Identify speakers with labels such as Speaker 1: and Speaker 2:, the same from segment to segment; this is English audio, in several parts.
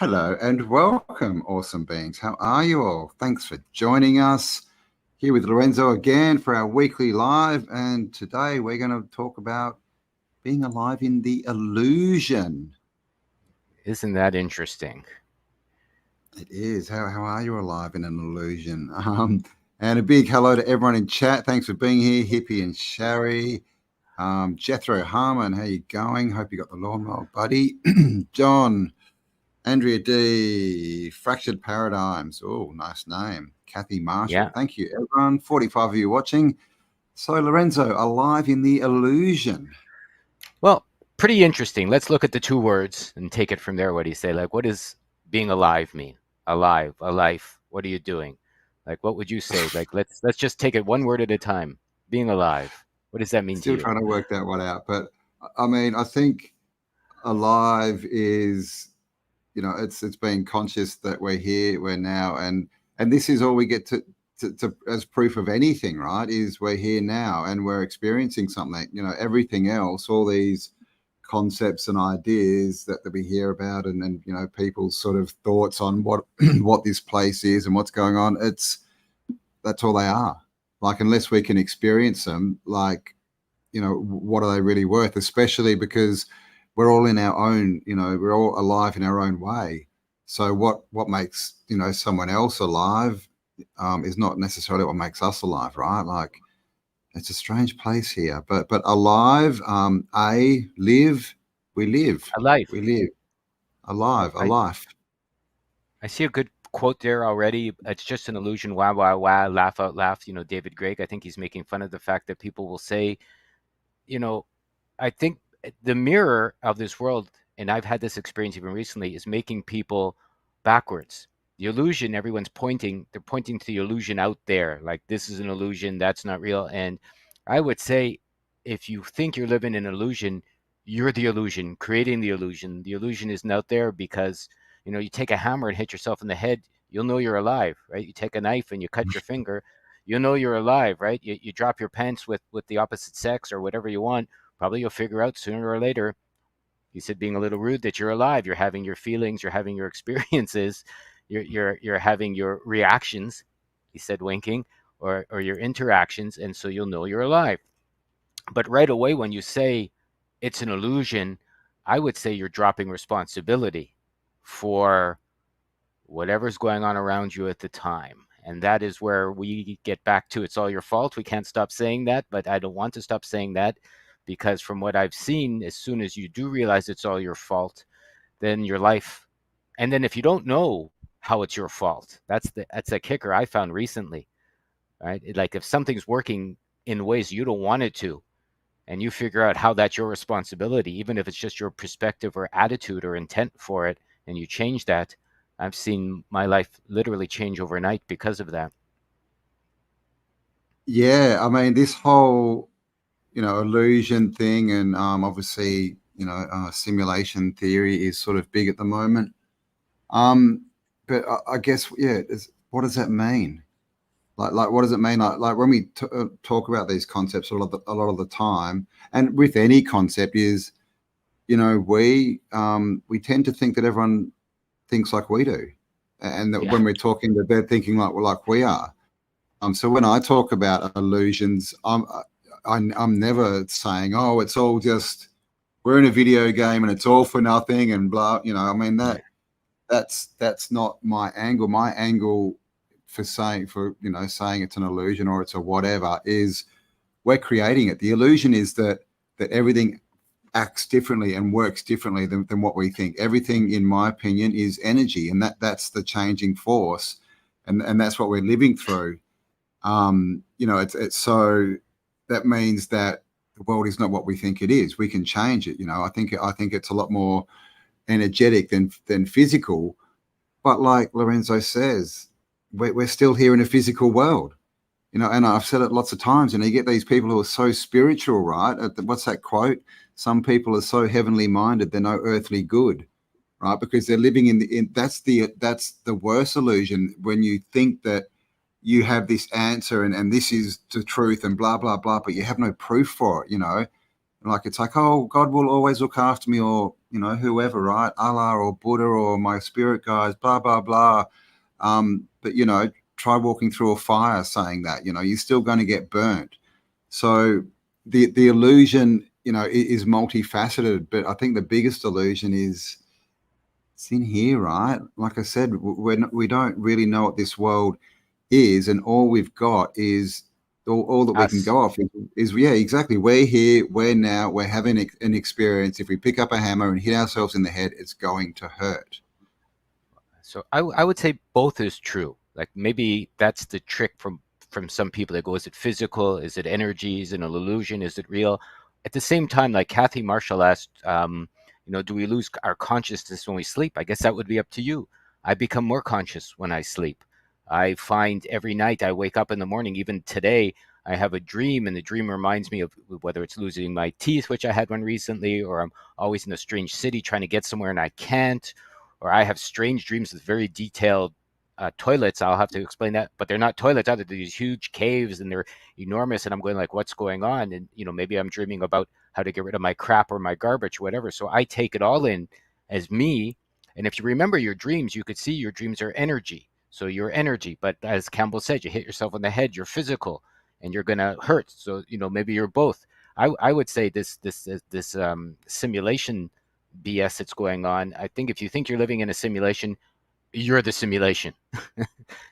Speaker 1: Hello and welcome, awesome beings. How are you all? Thanks for joining us here with Lorenzo again for our weekly live. And today we're going to talk about being alive in the illusion.
Speaker 2: Isn't that interesting?
Speaker 1: It is. How are you alive in an illusion? And a big hello to everyone in chat. Thanks for being here, Hippie and Shari. Jethro Harmon, how you going? Hope you got the lawnmower, buddy. John. Andrea D. Fractured Paradigms. Oh, nice name. Kathy Marshall.
Speaker 2: Yeah.
Speaker 1: Thank you, everyone. 45 of you watching. So, Lorenzo, alive in the illusion.
Speaker 2: Well, pretty interesting. Let's look at the two words and take it from there. What do you say? Like, what does being alive mean? Alive, a life. What are you doing? Like, what would you say? Like, let's just take it one word at a time. Being alive. What does that mean to
Speaker 1: Still
Speaker 2: you?
Speaker 1: trying to work that one out. But I mean, I think alive is, it's being conscious that we're here, we're now, and this is all we get to as proof of anything, right? Is we're here now and we're experiencing something. Everything else, all these concepts and ideas that we hear about, and people's sort of thoughts on what what this place is and what's going on. That's all they are. Like, unless we can experience them, like, what are they really worth? Especially because we're all in our own, we're all alive in our own way. So what makes someone else alive is not necessarily what makes us alive, right? Like, it's a strange place here, but alive, live,
Speaker 2: A life.
Speaker 1: we live, alive, a
Speaker 2: I,
Speaker 1: life.
Speaker 2: I see a good quote there already. It's just an illusion. Wah, wah, wah, laugh out, laugh. David Gregg, I think he's making fun of the fact that people will say, you know, I think the mirror of this world, and I've had this experience even recently, is making people backwards. The illusion, everyone's pointing, they're pointing to the illusion out there, like this is an illusion, that's not real. And I would say, if you think you're living in an illusion, you're the illusion, creating the illusion. The illusion isn't out there because, you take a hammer and hit yourself in the head, you'll know you're alive, right? You take a knife and you cut your finger, you'll know you're alive, right? You drop your pants with the opposite sex or whatever you want, probably you'll figure out sooner or later. You said being a little rude that you're alive. You're having your feelings. You're having your experiences. You're having your reactions. He said winking, or your interactions, and so you'll know you're alive. But right away, when you say it's an illusion, I would say you're dropping responsibility for whatever's going on around you at the time. And that is where we get back to it's all your fault. We can't stop saying that, but I don't want to stop saying that because from what I've seen, as soon as you do realize it's all your fault, then your life, and then if you don't know how it's your fault, that's a kicker I found recently, right? Like if something's working in ways you don't want it to, and you figure out how that's your responsibility, even if it's just your perspective or attitude or intent for it, and you change that, I've seen my life literally change overnight because of that.
Speaker 1: Yeah, I mean, this whole illusion thing, and obviously, simulation theory is sort of big at the moment. But I guess, yeah, what does that mean? Like, what does it mean? Like when we talk about these concepts a lot of the time, and with any concept, is we tend to think that everyone thinks like we do, and that
Speaker 2: Yeah.
Speaker 1: when we're talking, that they're thinking like we are. So when I talk about illusions, I'm never saying, oh, it's all just we're in a video game and it's all for nothing and blah. I mean that's not my angle. My angle for saying it's an illusion or it's a whatever is we're creating it. The illusion is that everything acts differently and works differently than what we think. Everything, in my opinion, is energy, and that's the changing force, and that's what we're living through. It's so that means that the world is not what we think it is. We can change it. I think it's a lot more energetic than physical. But like Lorenzo says, we're still here in a physical world. And I've said it lots of times. You get these people who are so spiritual, right? What's that quote? Some people are so heavenly minded they're no earthly good, right? Because they're living that's the worst illusion, when you think that you have this answer and this is the truth and blah blah blah, but you have no proof for it. Like, it's like, oh, God will always look after me, or, you know, whoever, right? Allah or Buddha or my spirit guides, blah, blah, blah. But, you know, try walking through a fire saying that, you know, you're still going to get burnt. So the illusion, you know, is multifaceted, but I think the biggest illusion is it's in here, right? Like I said, we don't really know what this world is, and all we've got is all that we can
Speaker 2: Us.
Speaker 1: go off is yeah, exactly. We're here, we're now, we're having an experience. If we pick up a hammer and hit ourselves in the head, it's going to hurt.
Speaker 2: So I would say both is true. Like maybe that's the trick from some people that go, is it physical? Is it energy? Is it an illusion? Is it real? At the same time, like Kathy Marshall asked, do we lose our consciousness when we sleep? I guess that would be up to you. I become more conscious when I sleep. I find every night I wake up in the morning, even today, I have a dream, and the dream reminds me of whether it's losing my teeth, which I had one recently, or I'm always in a strange city trying to get somewhere and I can't, or I have strange dreams with very detailed toilets. I'll have to explain that, but they're not toilets either. They're these huge caves and they're enormous. And I'm going like, what's going on? And maybe I'm dreaming about how to get rid of my crap or my garbage, or whatever. So I take it all in as me. And if you remember your dreams, you could see your dreams are energy. So you're energy. But as Campbell said, you hit yourself on the head, you're physical, and you're gonna hurt. So maybe you're both. I would say this simulation BS that's going on. I think if you think you're living in a simulation, you're the simulation.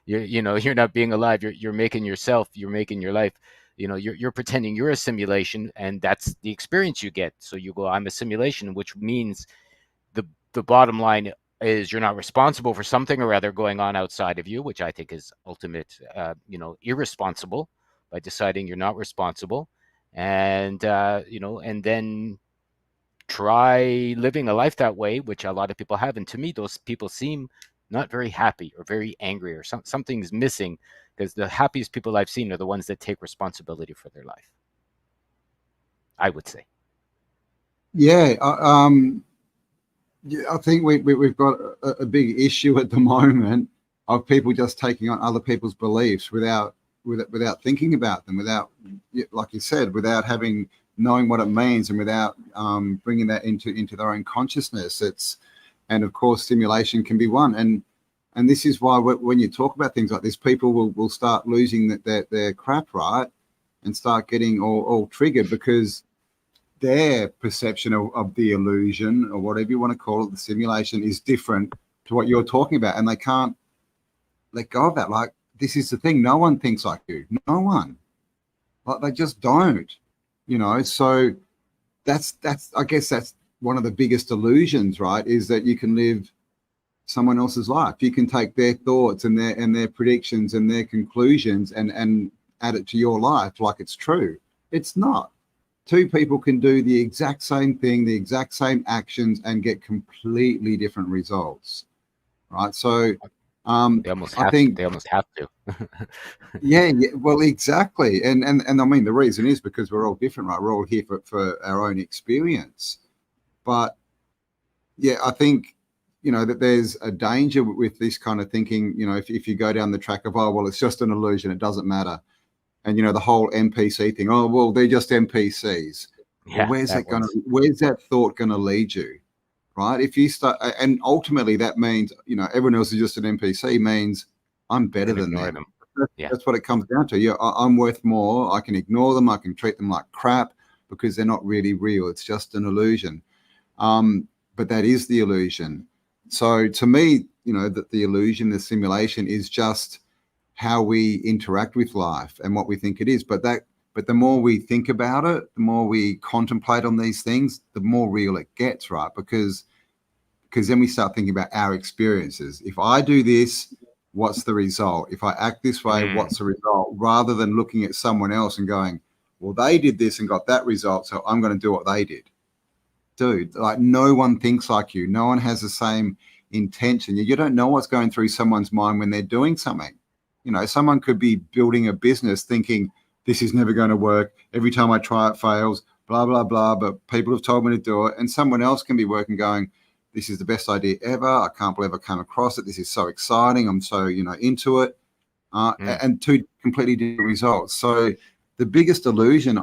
Speaker 2: You're not being alive. You're making yourself. You're making your life. You're pretending you're a simulation, and that's the experience you get. So you go, I'm a simulation, which means the the bottom line is you're not responsible for something or other going on outside of you, which I think is ultimate, irresponsible, by deciding you're not responsible, and then try living a life that way, which a lot of people have. And to me, those people seem not very happy or very angry, or something's missing, because the happiest people I've seen are the ones that take responsibility for their life, I would say.
Speaker 1: Yeah, yeah, I think we've got a big issue at the moment of people just taking on other people's beliefs without thinking about them, without, like you said, without having knowing what it means, and without bringing that into their own consciousness. And of course, simulation can be one. And this is why when you talk about things like this, people will start losing their crap, right, and start getting all triggered, because their perception of the illusion, or whatever you want to call it, the simulation, is different to what you're talking about, and they can't let go of that. Like, this is the thing, no one thinks like you, no one, like, they just don't, so that's I guess that's one of the biggest illusions, right, is that you can live someone else's life. You can take their thoughts and their predictions and their conclusions and add it to your life like it's true. It's not. Two people can do the exact same thing, the exact same actions, and get completely different results, right? So
Speaker 2: They almost
Speaker 1: I
Speaker 2: have to.
Speaker 1: think,
Speaker 2: They almost have to.
Speaker 1: yeah, well, exactly. And I mean, the reason is because we're all different, right? We're all here for our own experience. But yeah, I think, that there's a danger with this kind of thinking, if you go down the track of, oh, well, it's just an illusion, it doesn't matter. And, the whole NPC thing, oh, well, they're just NPCs. Well,
Speaker 2: Yeah, that one's.
Speaker 1: where's that thought going to lead you? Right? If you start, and ultimately that means, everyone else is just an NPC, means I'm better
Speaker 2: And
Speaker 1: than
Speaker 2: ignore
Speaker 1: them.
Speaker 2: them. Yeah.
Speaker 1: That's what it comes down to. Yeah, I'm worth more. I can ignore them. I can treat them like crap because they're not really real. It's just an illusion. But that is the illusion. So to me, that the illusion, the simulation, is just how we interact with life and what we think it is. But the more we think about it, the more we contemplate on these things, the more real it gets, right? Because then we start thinking about our experiences. If I do this, what's the result? If I act this way,
Speaker 2: Mm.
Speaker 1: what's the result? Rather than looking at someone else and going, well, they did this and got that result, so I'm going to do what they did. Dude, like, no one thinks like you. No one has the same intention. You don't know what's going through someone's mind when they're doing something. Someone could be building a business thinking this is never going to work. Every time I try, it fails, blah, blah, blah. But people have told me to do it. And someone else can be working going, this is the best idea ever. I can't believe I came across it. This is so exciting. I'm so, into it.
Speaker 2: Mm.
Speaker 1: And two completely different results. So the biggest illusion,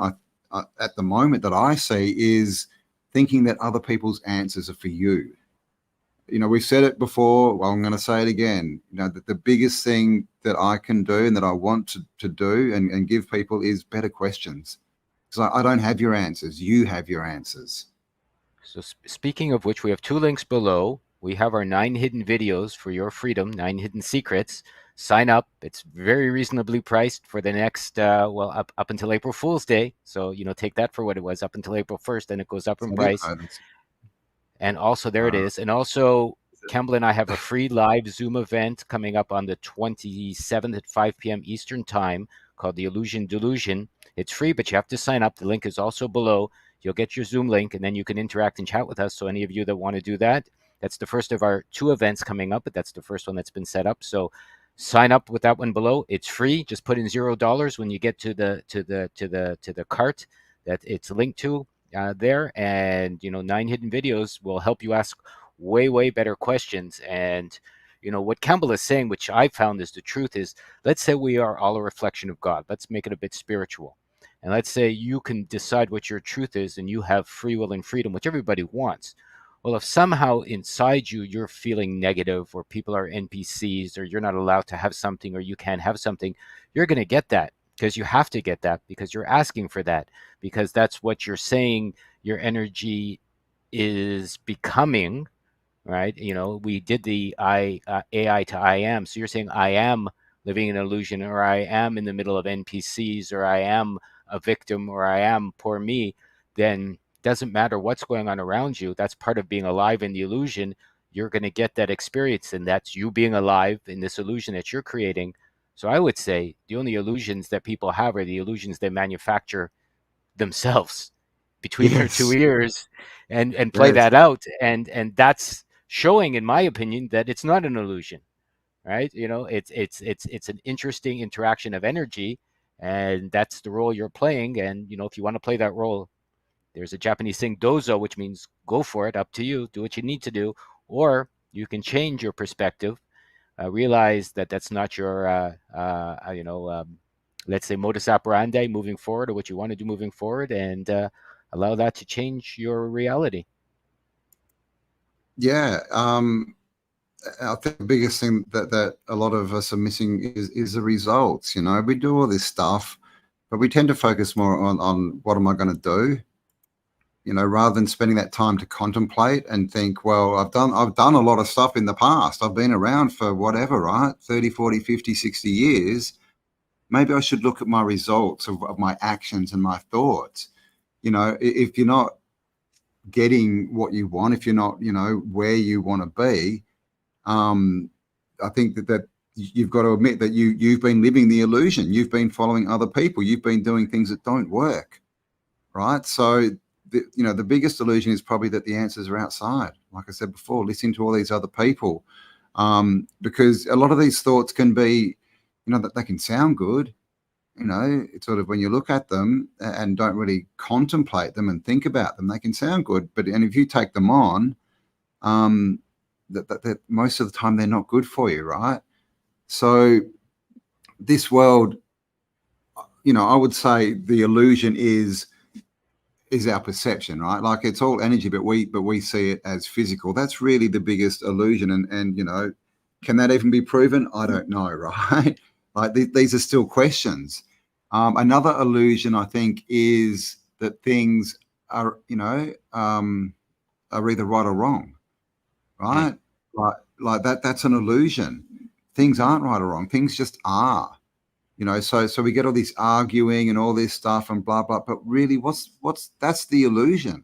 Speaker 1: at the moment that I see is thinking that other people's answers are for you. You know, we've said it before. Well, I'm going to say it again. You know, that the biggest thing that I can do and that I want to do and give people is better questions. Because I don't have your answers. You have your answers.
Speaker 2: So speaking of which, we have 2 links below. We have our 9 hidden videos for your freedom, 9 hidden secrets. Sign up. It's very reasonably priced for the next, well, up until April Fool's Day. So, take that for what it was up until April 1st, and it goes up in price. And also, there it is. And also, Campbell and I have a free live Zoom event coming up on the 27th at 5 p.m. Eastern Time called the Illusion Delusion. It's free, but you have to sign up. The link is also below. You'll get your Zoom link, and then you can interact and chat with us. So any of you that want to do that, that's the first of our 2 events coming up, but that's the first one that's been set up. So sign up with that one below. It's free. Just put in $0 when you get to the cart that it's linked to there, and 9 hidden videos will help you ask way better questions. And what Campbell is saying, which I found is the truth, is let's say we are all a reflection of God. Let's make it a bit spiritual. And let's say you can decide what your truth is and you have free will and freedom, which everybody wants. Well, if somehow inside you you're feeling negative, or people are NPCs, or you're not allowed to have something, or you can't have something, you're going to get that, because you have to get that, because you're asking for that, because that's what you're saying your energy is becoming, right? We did the AI to I am. So you're saying I am living in an illusion, or I am in the middle of NPCs, or I am a victim, or I am poor me. Then doesn't matter what's going on around you. That's part of being alive in the illusion. You're going to get that experience, and that's you being alive in this illusion that you're creating. So I would say the only illusions that people have are the illusions they manufacture themselves between their 2 ears, and play that out, and that's showing, in my opinion, that it's not an illusion, right? It's an interesting interaction of energy, and that's the role you're playing. And if you want to play that role, there's a Japanese saying, dozo, which means go for it, up to you, do what you need to do. Or you can change your perspective, realize that that's not your let's say modus operandi moving forward, or what you want to do moving forward, and allow that to change your reality.
Speaker 1: Yeah. I think the biggest thing that a lot of us are missing is the results. We do all this stuff, but we tend to focus more on what am I going to do, rather than spending that time to contemplate and think, well, I've done a lot of stuff in the past. I've been around for whatever, right? 30, 40, 50, 60 years. Maybe I should look at my results of my actions and my thoughts. If you're not getting what you want, if you're not, where you want to be, I think that you've got to admit that you've been living the illusion. You've been following other people. You've been doing things that don't work, right? So, the biggest illusion is probably that the answers are outside. Like I said before, listening to all these other people, because a lot of these thoughts can be, that they can sound good. It's sort of when you look at them and don't really contemplate them and think about them, they can sound good. And if you take them on, that most of the time they're not good for you, right? So this world, I would say the illusion is our perception, right? Like it's all energy, but we see it as physical. That's really the biggest illusion. And can that even be proven? I don't know, right? Like these are still questions. Another illusion, I think, is that things are, are either right or wrong, right? Like that's an illusion. Things aren't right or wrong. Things just are. So we get all this arguing and all this stuff and blah blah, but really that's the illusion,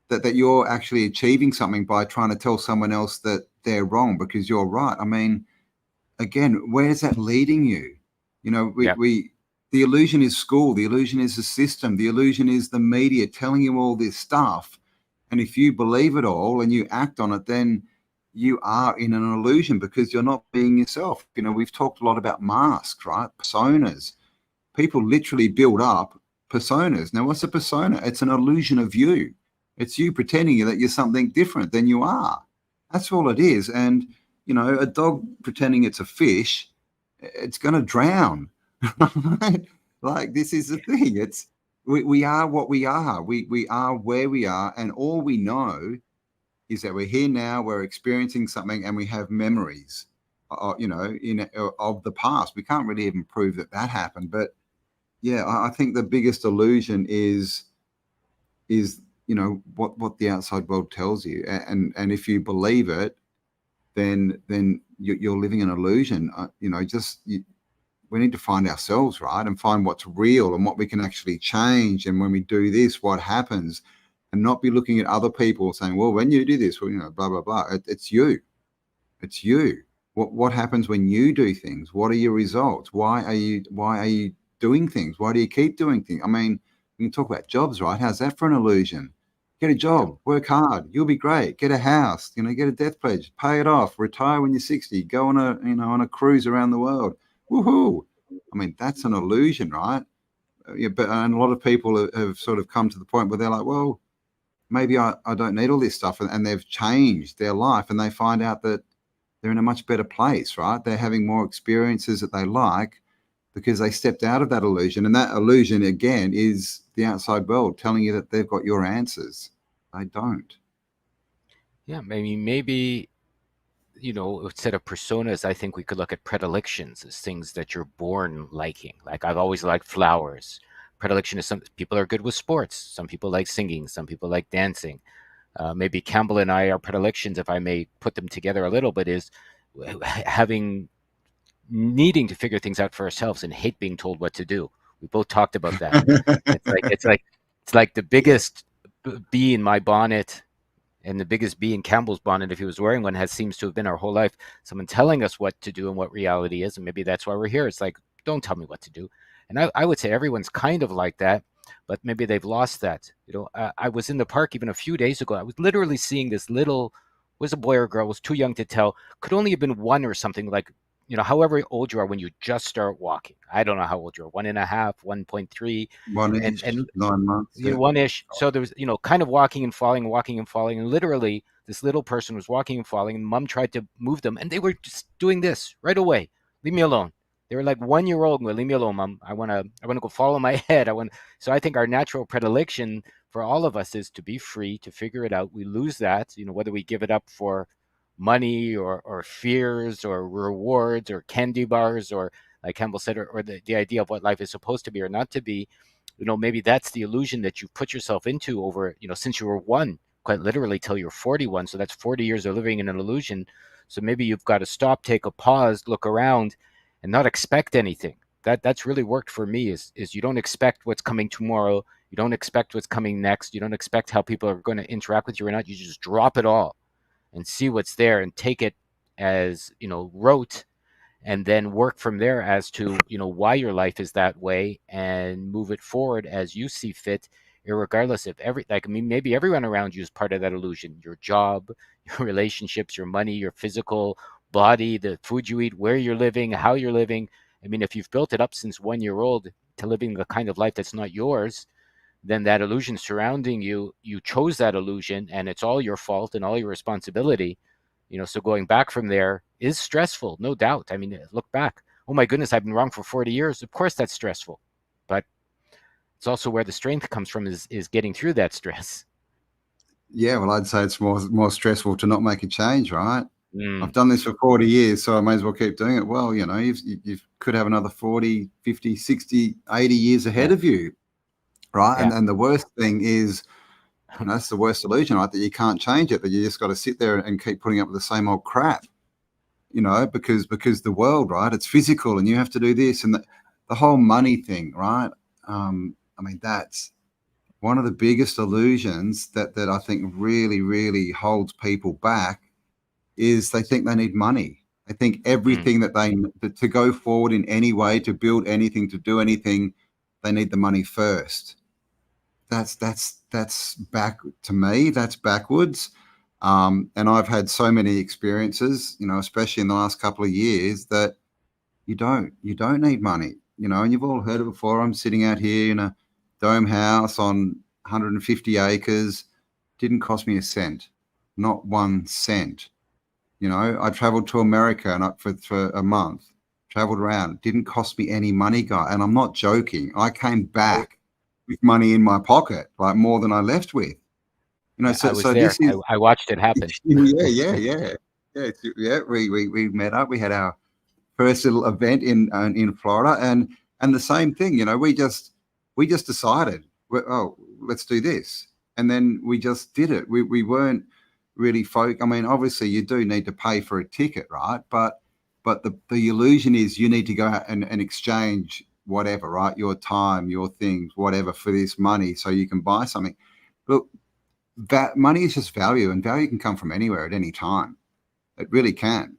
Speaker 1: that you're actually achieving something by trying to tell someone else that they're wrong because you're right. I mean, again, where's that leading you? The illusion is school, the illusion is the system, the illusion is the media telling you all this stuff, and if you believe it all and you act on it, then you are in an illusion because you're not being yourself. We've talked a lot about masks, right? Personas. People literally build up personas. Now, what's a persona? It's an illusion of you. It's you pretending that you're something different than you are. That's all it is. And, a dog pretending it's a fish, it's going to drown. Right? Like, this is the thing. We are what we are. We are where we are, and all we know is that we're here now. We're experiencing something, and we have memories, of the past. We can't really even prove that happened, but yeah, I think the biggest illusion is what the outside world tells you, and if you believe it, then you're living an illusion. We need to find ourselves, right, and find what's real and what we can actually change. And when we do this, what happens, and not be looking at other people saying, well, when you do this, well, blah blah blah. It's you. It's you. What happens when you do things? What are your results? Why are you doing things? Why do you keep doing things? I mean, we can talk about jobs, right? How's that for an illusion? Get a job, work hard, you'll be great. Get a house, get a death pledge, pay it off, retire when you're 60, go on a cruise around the world. Woohoo! I mean, that's an illusion, right? Yeah, and a lot of people have sort of come to the point where they're like, well, maybe I don't need all this stuff, and they've changed their life, and they find out that they're in a much better place, right? They're having more experiences that they like because they stepped out of that illusion. And that illusion, again, is the outside world telling you that they've got your answers. They don't.
Speaker 2: Yeah, I mean, maybe, instead of personas, I think we could look at predilections as things that you're born liking. Like I've always liked flowers. Predilection is some people are good with sports. Some people like singing. Some people like dancing. Maybe Campbell and I, our predilections, if I may put them together a little bit, is having needing to figure things out for ourselves and hate being told what to do. We both talked about that. It's like the biggest bee in my bonnet and the biggest bee in Campbell's bonnet, if he was wearing one, seems to have been our whole life. Someone telling us what to do and what reality is, and maybe that's why we're here. It's like, don't tell me what to do. And I would say everyone's kind of like that, but maybe they've lost that. I was in the park even a few days ago. I was literally seeing this little, was a boy or a girl, was too young to tell, could only have been one or something, like, however old you are when you just start walking. I don't know how old you are, 1.5, 1.3, and
Speaker 1: One-ish, 9 months. Yeah.
Speaker 2: one-ish. So there was, kind of walking and falling, and literally this little person was walking and falling, and mom tried to move them, and they were just doing this right away. Leave me alone. They were like 1-year-old, leave me alone, mom. I wanna go follow my head. So I think our natural predilection for all of us is to be free, to figure it out. We lose that, whether we give it up for money or fears or rewards or candy bars, or like Campbell said, or the idea of what life is supposed to be or not to be. Maybe that's the illusion that you put yourself into over, since you were one, quite literally till you're 41. So that's 40 years of living in an illusion. So maybe you've got to stop, take a pause, look around, and not expect anything. That's really worked for me, is you don't expect what's coming tomorrow. You don't expect what's coming next. You don't expect how people are going to interact with you or not. You just drop it all and see what's there and take it as, rote, and then work from there as to, why your life is that way, and move it forward as you see fit, regardless of maybe everyone around you is part of that illusion. Your job, your relationships, your money, your physical body, the food you eat, where you're living, how you're living. I mean, if you've built it up since 1-year-old to living the kind of life that's not yours, then that illusion surrounding you, you chose that illusion, and it's all your fault and all your responsibility. So going back from there is stressful, no doubt. I mean, look back. Oh my goodness, I've been wrong for 40 years. Of course that's stressful. But it's also where the strength comes from, is getting through that stress.
Speaker 1: Yeah, well, I'd say it's more stressful to not make a change, right? I've
Speaker 2: Mm,
Speaker 1: done this for 40 years, so I may as well keep doing it. Well, you could have another 40, 50, 60, 80 years ahead
Speaker 2: yeah,
Speaker 1: of you, right?
Speaker 2: yeah.
Speaker 1: And the worst thing is, that's the worst illusion, right? That you can't change it, but you just got to sit there and keep putting up with the same old crap, because the world, right? It's physical, and you have to do this, and the whole money thing, right? I mean, that's one of the biggest illusions that I think really, really holds people back, is they think they need money. They think
Speaker 2: Mm,
Speaker 1: everything to go forward in any way, to build anything, to do anything, they need the money first. That's back to me. That's backwards. And I've had so many experiences, especially in the last couple of years, that you don't need money, and you've all heard it before. I'm sitting out here in a dome house on 150 acres. Didn't cost me a cent, not 1 cent. I traveled to America and for a month, traveled around. Didn't cost me any money, guy. And I'm not joking. I came back with money in my pocket, like more than I left with.
Speaker 2: Yeah, I was
Speaker 1: So
Speaker 2: there.
Speaker 1: this is
Speaker 2: I watched it happen.
Speaker 1: yeah. We met up. We had our first little event in Florida, and the same thing. We just decided, oh, let's do this, and then we just did it. We weren't really I mean, obviously, you do need to pay for a ticket, right? But the illusion is you need to go out and exchange whatever, right? Your time, your things, whatever, for this money, so you can buy something. Look, that money is just value, and value can come from anywhere at any time. It really can.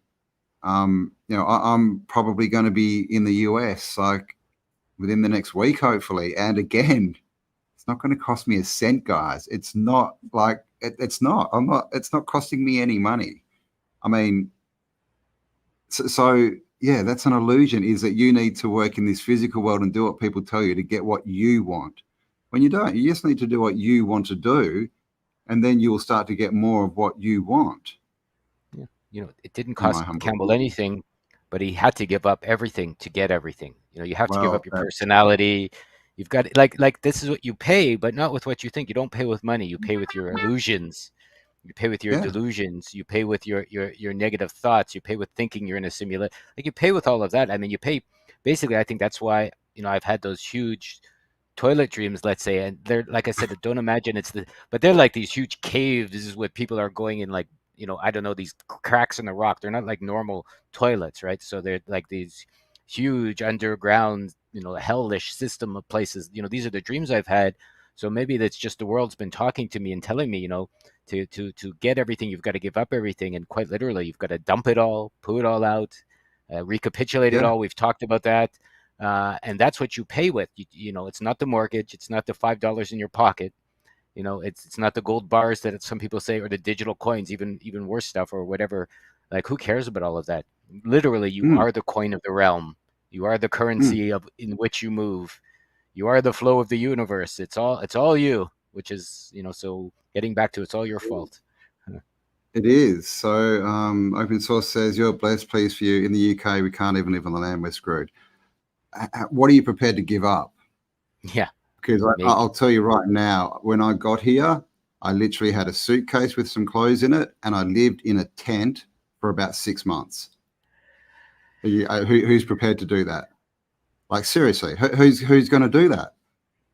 Speaker 1: I'm probably going to be in the US like within the next week, hopefully. And again, it's not going to cost me a cent, guys. It's not like it's not. I'm not. It's not costing me any money. I mean, so yeah, that's an illusion. Is that you need to work in this physical world and do what people tell you to get what you want. When you don't, you just need to do what you want to do, and then you will start to get more of what you want.
Speaker 2: Yeah. It didn't
Speaker 1: In my
Speaker 2: cost
Speaker 1: humble
Speaker 2: Campbell
Speaker 1: opinion.
Speaker 2: anything, but he had to give up everything to get everything. You have to give up
Speaker 1: Well,
Speaker 2: your
Speaker 1: that's
Speaker 2: personality. You've got like this is what you pay, but not with what you think. You don't pay with money. You pay with your illusions. You pay with your
Speaker 1: yeah,
Speaker 2: delusions. You pay with your negative thoughts. You pay with thinking you're in a simulation. Like you pay with all of that. I mean, you pay. Basically, I think that's why I've had those huge toilet dreams, let's say, and they're like I said, don't imagine but they're like these huge caves. This is what people are going in, like I don't know, these cracks in the rock. They're not like normal toilets, right? So they're like these huge underground, hellish system of places. These are the dreams I've had. So maybe that's just the world's been talking to me and telling me, to get everything, you've got to give up everything, and quite literally, you've got to dump it all, put it all out, recapitulate it
Speaker 1: yeah,
Speaker 2: all. We've talked about that. And that's what you pay with. It's not the mortgage. It's not the $5 in your pocket. It's not the gold bars that some people say, or the digital coins, even worse stuff, or whatever. Like, who cares about all of that? Literally, you
Speaker 1: mm,
Speaker 2: are the coin of the realm. You are the
Speaker 1: mm,
Speaker 2: currency in which you move. You are the flow of the universe. It's all you, which is, so getting back to it's all your fault.
Speaker 1: it is. So open source says you're blessed, pleased for you. In the UK, we can't even live on the land. We're screwed. What are you prepared to give up?
Speaker 2: Yeah,
Speaker 1: Because
Speaker 2: maybe.
Speaker 1: I'll tell you right now, when I got here, I literally had a suitcase with some clothes in it, and I lived in a tent for about 6 months. Who's prepared to do that? Like seriously, who's going to do that?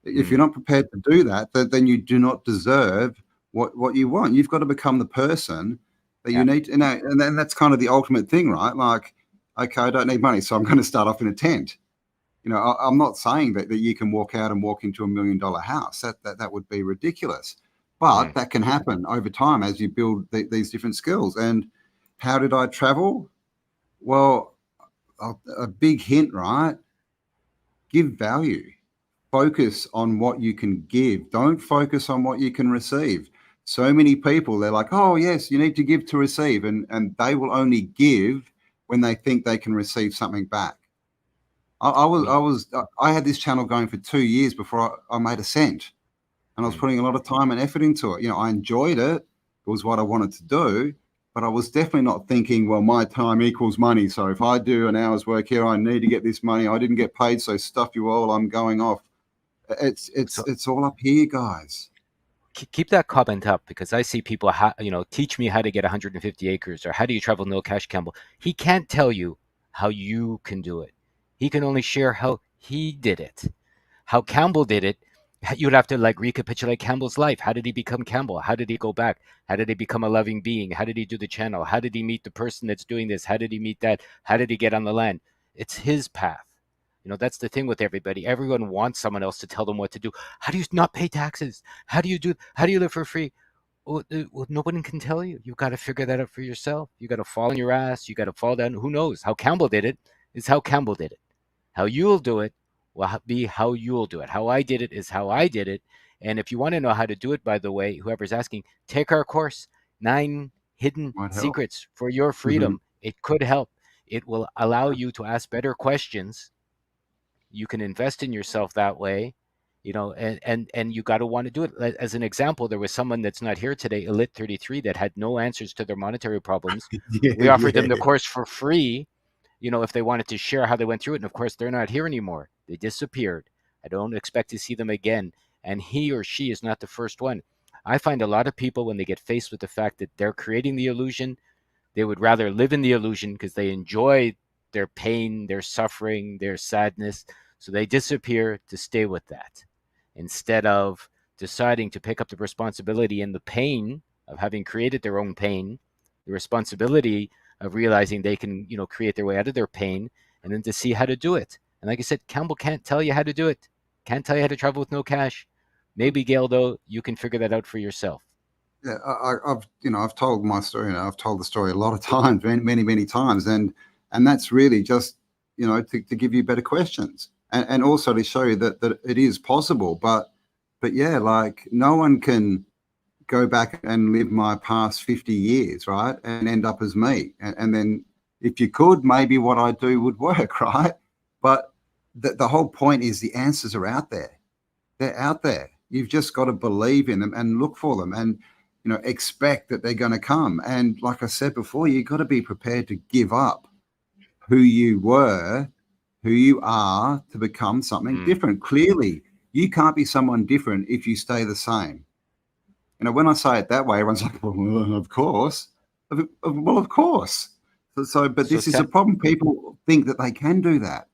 Speaker 1: If you're
Speaker 2: Mm,
Speaker 1: not prepared to do that, then you do not deserve what you want. You've got to become the person that you
Speaker 2: yeah.
Speaker 1: need to, and then that's kind of the ultimate thing, right? Like, okay, I don't need money, so I'm going to start off in a tent. I'm not saying that you can walk out and walk into $1 million house. That would be ridiculous, but
Speaker 2: Mm,
Speaker 1: that can happen over time as you build these different skills. And how did I travel? Well, a big hint, right? Give value. Focus on what you can give. Don't focus on what you can receive. So many people, they're like, oh, yes, you need to give to receive. And they will only give when they think they can receive something back.
Speaker 2: I mean,
Speaker 1: I had this channel going for 2 years before I made a cent, and I was
Speaker 2: mm,
Speaker 1: putting a lot of time and effort into it. I enjoyed it. It was what I wanted to do, but I was definitely not thinking, well, my time equals money. So if I do an hour's work here, I need to get this money. I didn't get paid, so stuff you all. I'm going off. It's it's
Speaker 2: so
Speaker 1: it's all up here, guys.
Speaker 2: keep that comment up, because I see people, teach me how to get 150 acres, or how do you travel no cash, Campbell. He can't tell you how you can do it. He can only share how he did it. How Campbell did it, you'd have to like recapitulate Campbell's life. How did he become Campbell? How did he go back? How did he become a loving being? How did he do the channel? How did he meet the person that's doing this? How did he meet that? How did he get on the land? It's his path. That's the thing with everybody. Everyone wants someone else to tell them what to do. How do you not pay taxes? How do you live for free? Well, nobody can tell you. You've got to figure that out for yourself. You got to fall on your ass. You got to fall down. Who knows? How Campbell did it is how Campbell did it. How you'll do it will be how you'll do it. How I did it is how I did it. And if you want to know how to do it, by the way, whoever's asking, take our course, 9 Hidden
Speaker 1: Might help.
Speaker 2: Secrets for Your
Speaker 1: Mhm.
Speaker 2: Freedom. It could help. It will allow you to ask better questions. You can invest in yourself that way, and you got to want to do it. As an example, there was someone that's not here today, Elite 33, that had no answers to their monetary problems.
Speaker 1: Yeah,
Speaker 2: We offered them the
Speaker 1: yeah.
Speaker 2: course for free, if they wanted to share how they went through it. And of course, they're not here anymore. They disappeared. I don't expect to see them again. And he or she is not the first one. I find a lot of people, when they get faced with the fact that they're creating the illusion, they would rather live in the illusion because they enjoy their pain, their suffering, their sadness. So they disappear to stay with that instead of deciding to pick up the responsibility and the pain of having created their own pain, the responsibility of realizing they can, create their way out of their pain, and then to see how to do it. And like I said, Campbell can't tell you how to do it. Can't tell you how to travel with no cash. Maybe, Gail, though, you can figure that out for yourself.
Speaker 1: Yeah, I've told my story. I've told the story a lot of times, many times, and that's really just to give you better questions, and also to show you that it is possible. But yeah, like no one can go back and live my past 50 years, right, and end up as me. And then if you could, maybe what I do would work, right? But the whole point is the answers are out there. They're out there. You've just got to believe in them and look for them, and expect that they're going to come. And like I said before, you've got to be prepared to give up who you were, who you are, to become something different. Clearly, you can't be someone different if you stay the same. When I say it that way, everyone's like, well, of course. Well, of course. But this is a problem. People think that they can do that.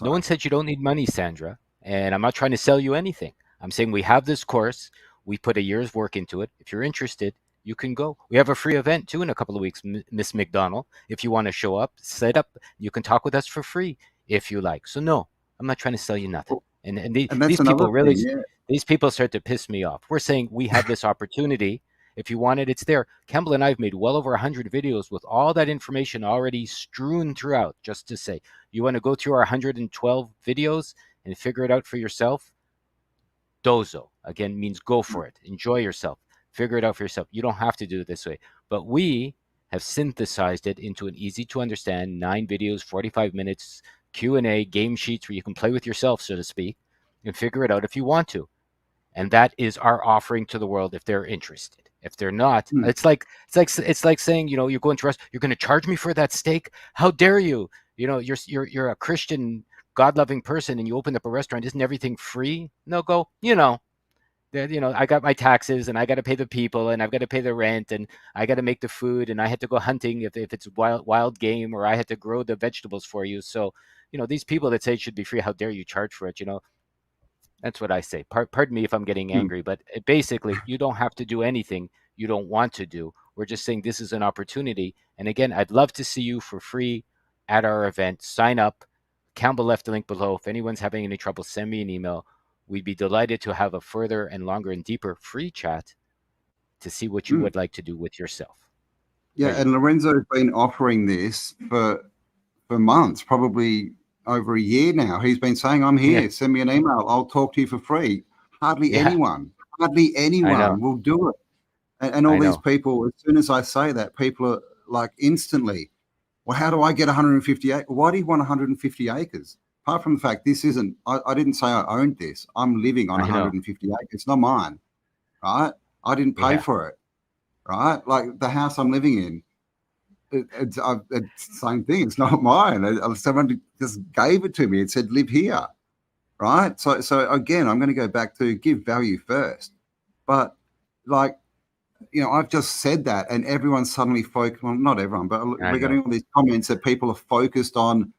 Speaker 2: No one said you don't need money, Sandra. And I'm not trying to sell you anything. I'm saying we have this course. We put a year's work into it. If you're interested, you can go. We have a free event too in a couple of weeks, Miss McDonald. If you want to show up, set up. You can talk with us for free if you like. So no, I'm not trying to sell you nothing. And these people really, these people start to piss me off. We're saying we have this opportunity. If you want it, it's there. Campbell and I have made well over 100 videos with all that information already strewn throughout, just to say, you want to go through our 112 videos and figure it out for yourself? Dozo, again, means go for it. Enjoy yourself. Figure it out for yourself. You don't have to do it this way. But we have synthesized it into an easy to understand 9 videos, 45 minutes, Q&A, game sheets where you can play with yourself, so to speak, and figure it out if you want to. And that is our offering to the world if they're interested. If they're not, it's like saying, you're going to rest, you're going to charge me for that steak? How dare you? You're a Christian, God-loving person, and you open up a restaurant. Isn't everything free? No, go. I got my taxes, and I got to pay the people, and I've got to pay the rent, and I got to make the food, and I had to go hunting if it's wild game, or I had to grow the vegetables for you. So, these people that say it should be free, how dare you charge for it? That's what I say. Pardon me if I'm getting angry, but basically, you don't have to do anything you don't want to do. We're just saying this is an opportunity. And again, I'd love to see you for free at our event. Sign up. Campbell left the link below. If anyone's having any trouble, send me an email. We'd be delighted to have a further and longer and deeper free chat to see what you would like to do with yourself.
Speaker 1: Yeah, and Lorenzo's been offering this for months, probably over a year now. He's been saying, I'm here, send me an email, I'll talk to you for free. Hardly anyone will do it. And all these people, as soon as I say that, people are like instantly, well, how do I get 150 acres? Why do you want 150 acres? Apart from the fact this isn't, I didn't say I owned this. I'm living on 150 acres. It's not mine, right? I didn't pay for it, right? Like the house I'm living in, it's the same thing. It's not mine. Someone just gave it to me. It said, live here, right? So again, I'm going to go back to give value first. But like, I've just said that, and everyone's suddenly focused. Well, not everyone, but we're getting all these comments that people are focused on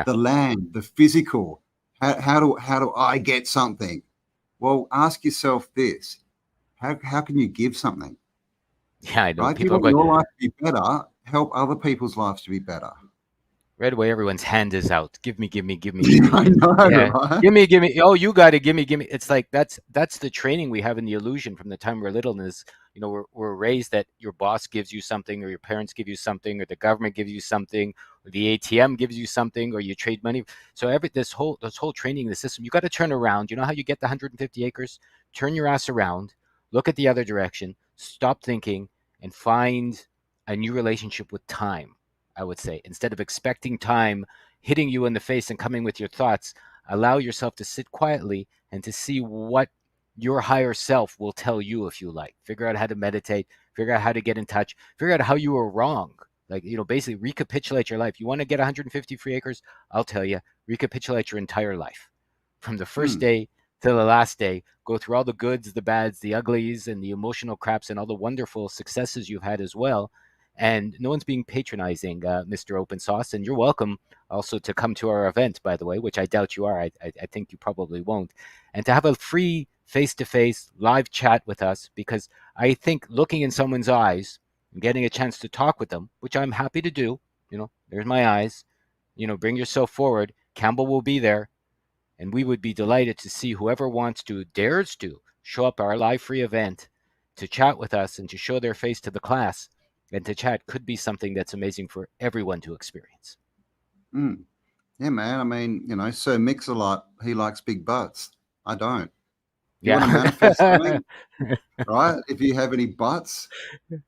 Speaker 1: the land, the physical. How do I get something? Well, ask yourself this: how can you give something?
Speaker 2: Yeah, I know.
Speaker 1: Right? People want your life to be better. Help other people's lives to be better.
Speaker 2: Right away, everyone's hand is out. Give me.
Speaker 1: I know, right?
Speaker 2: Give me. Oh, you got it. Give me. It's like that's the training we have in the illusion from the time we're little. And we're raised that your boss gives you something, or your parents give you something, or the government gives you something, or the ATM gives you something, or you trade money. So this whole training in the system, you got to turn around. You know how you get the 150 acres? Turn your ass around, look at the other direction, stop thinking, and find a new relationship with time. I would say, instead of expecting time hitting you in the face and coming with your thoughts, allow yourself to sit quietly and to see what your higher self will tell you if you like. Figure out how to meditate, figure out how to get in touch, figure out how you were wrong. Like, basically recapitulate your life. You want to get 150 free acres? I'll tell you, recapitulate your entire life from the first day to the last day, go through all the goods, the bads, the uglies, and the emotional craps, and all the wonderful successes you've had as well. And no one's being patronizing, Mr. Open Sauce. And you're welcome also to come to our event, by the way, which I doubt you are. I think you probably won't. And to have a free face-to-face live chat with us, because I think looking in someone's eyes and getting a chance to talk with them, which I'm happy to do, there's my eyes, bring yourself forward. Campbell will be there, and we would be delighted to see whoever wants to, dares to, show up our live free event to chat with us and to show their face to the class. And to chat could be something that's amazing for everyone to experience.
Speaker 1: Yeah, man. I mean, Sir Mix-a-Lot, he likes big butts. I don't. You
Speaker 2: Yeah.
Speaker 1: want to manifest something, right? If you have any butts,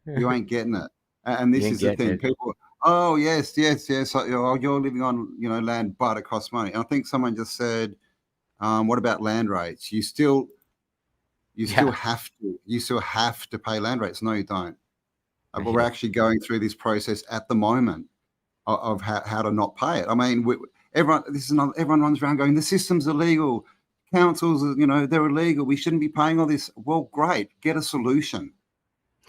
Speaker 1: you ain't getting it. And
Speaker 2: You
Speaker 1: this
Speaker 2: ain't
Speaker 1: is the
Speaker 2: getting
Speaker 1: thing.
Speaker 2: it.
Speaker 1: People, oh, yes. Oh, you're living on, land, but it costs money. And I think someone just said, what about land rates? You still
Speaker 2: Yeah.
Speaker 1: have to pay land rates. No, you don't.
Speaker 2: No,
Speaker 1: But
Speaker 2: you
Speaker 1: we're
Speaker 2: don't.
Speaker 1: actually going through this process at the moment of how to not pay it. I mean, everyone runs around going, the system's illegal. Councils, they're illegal. We shouldn't be paying all this. Well, great. Get a solution.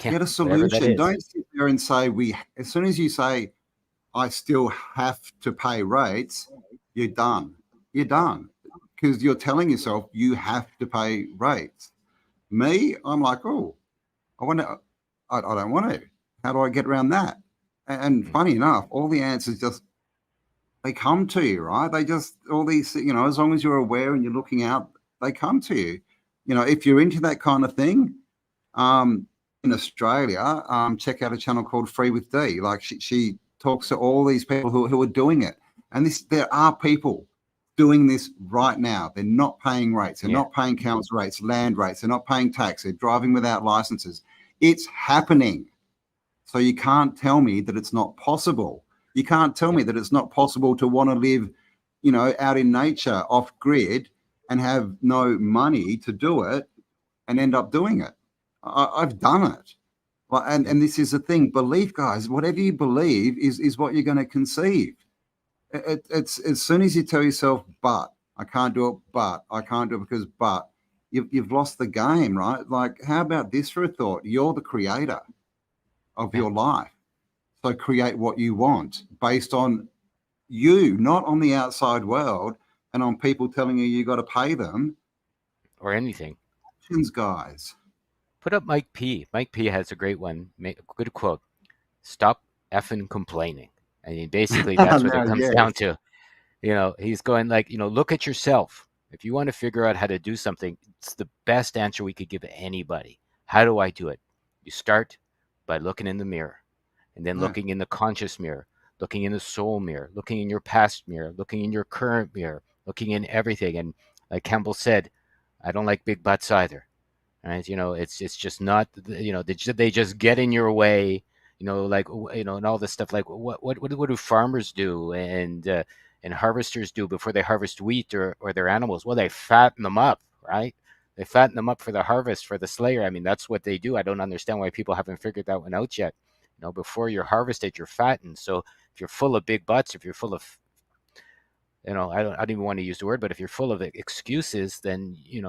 Speaker 2: Yeah.
Speaker 1: Get a
Speaker 2: Whatever that
Speaker 1: solution.
Speaker 2: is.
Speaker 1: Don't sit there and say as soon as you say, I still have to pay rates, you're done. You're done. Because you're telling yourself you have to pay rates. Me, I'm like, oh, I don't want to. How do I get around that? And
Speaker 2: Mm.
Speaker 1: funny enough, all the answers just they come to you, right? They just all these, as long as you're aware and you're looking out, they come to you. If you're into that kind of thing, in Australia, check out a channel called Free with D. Like she talks to all these people who are doing it, and there are people doing this right now. They're not paying rates. They're
Speaker 2: Yeah.
Speaker 1: not paying council rates, land rates. They're not paying tax. They're driving without licenses. It's happening. So you can't tell me that it's not possible. You can't tell me
Speaker 2: Yep.
Speaker 1: that it's not possible to want to live, out in nature, off grid, and have no money to do it, and end up doing it. I've done it. Well,
Speaker 2: Yep.
Speaker 1: and this is the thing. Belief, guys. Whatever you believe is what you're going to conceive. It's as soon as you tell yourself, "But I can't do it," but I can't do it because, but you've lost the game, right? Like, how about this for a thought? You're the creator of
Speaker 2: Yeah.
Speaker 1: your life. So create what you want based on you, not on the outside world and on people telling you got to pay them.
Speaker 2: Or anything.
Speaker 1: Guys.
Speaker 2: Put up Mike P. Mike P has a great one. Good quote. Stop effing complaining. I mean, basically, that's what it
Speaker 1: No,
Speaker 2: comes down
Speaker 1: yes.
Speaker 2: to. He's going like, look at yourself. If you want to figure out how to do something, it's the best answer we could give anybody. How do I do it? You start by looking in the mirror, and then
Speaker 1: Yeah.
Speaker 2: looking in the conscious mirror, looking in the soul mirror, looking in your past mirror, looking in your current mirror, looking in everything. And like Campbell said, I don't like big butts either. Right? It's just not. They just get in your way. Like and all this stuff. Like what do farmers do and harvesters do before they harvest wheat or their animals? Well, they fatten them up, right? They fatten them up for the harvest, for the slayer. I mean, that's what they do. I don't understand why people haven't figured that one out yet. Before you're harvested, you're fattened. So if you're full of big butts, if you're full of I don't even want to use the word, but if you're full of excuses, then you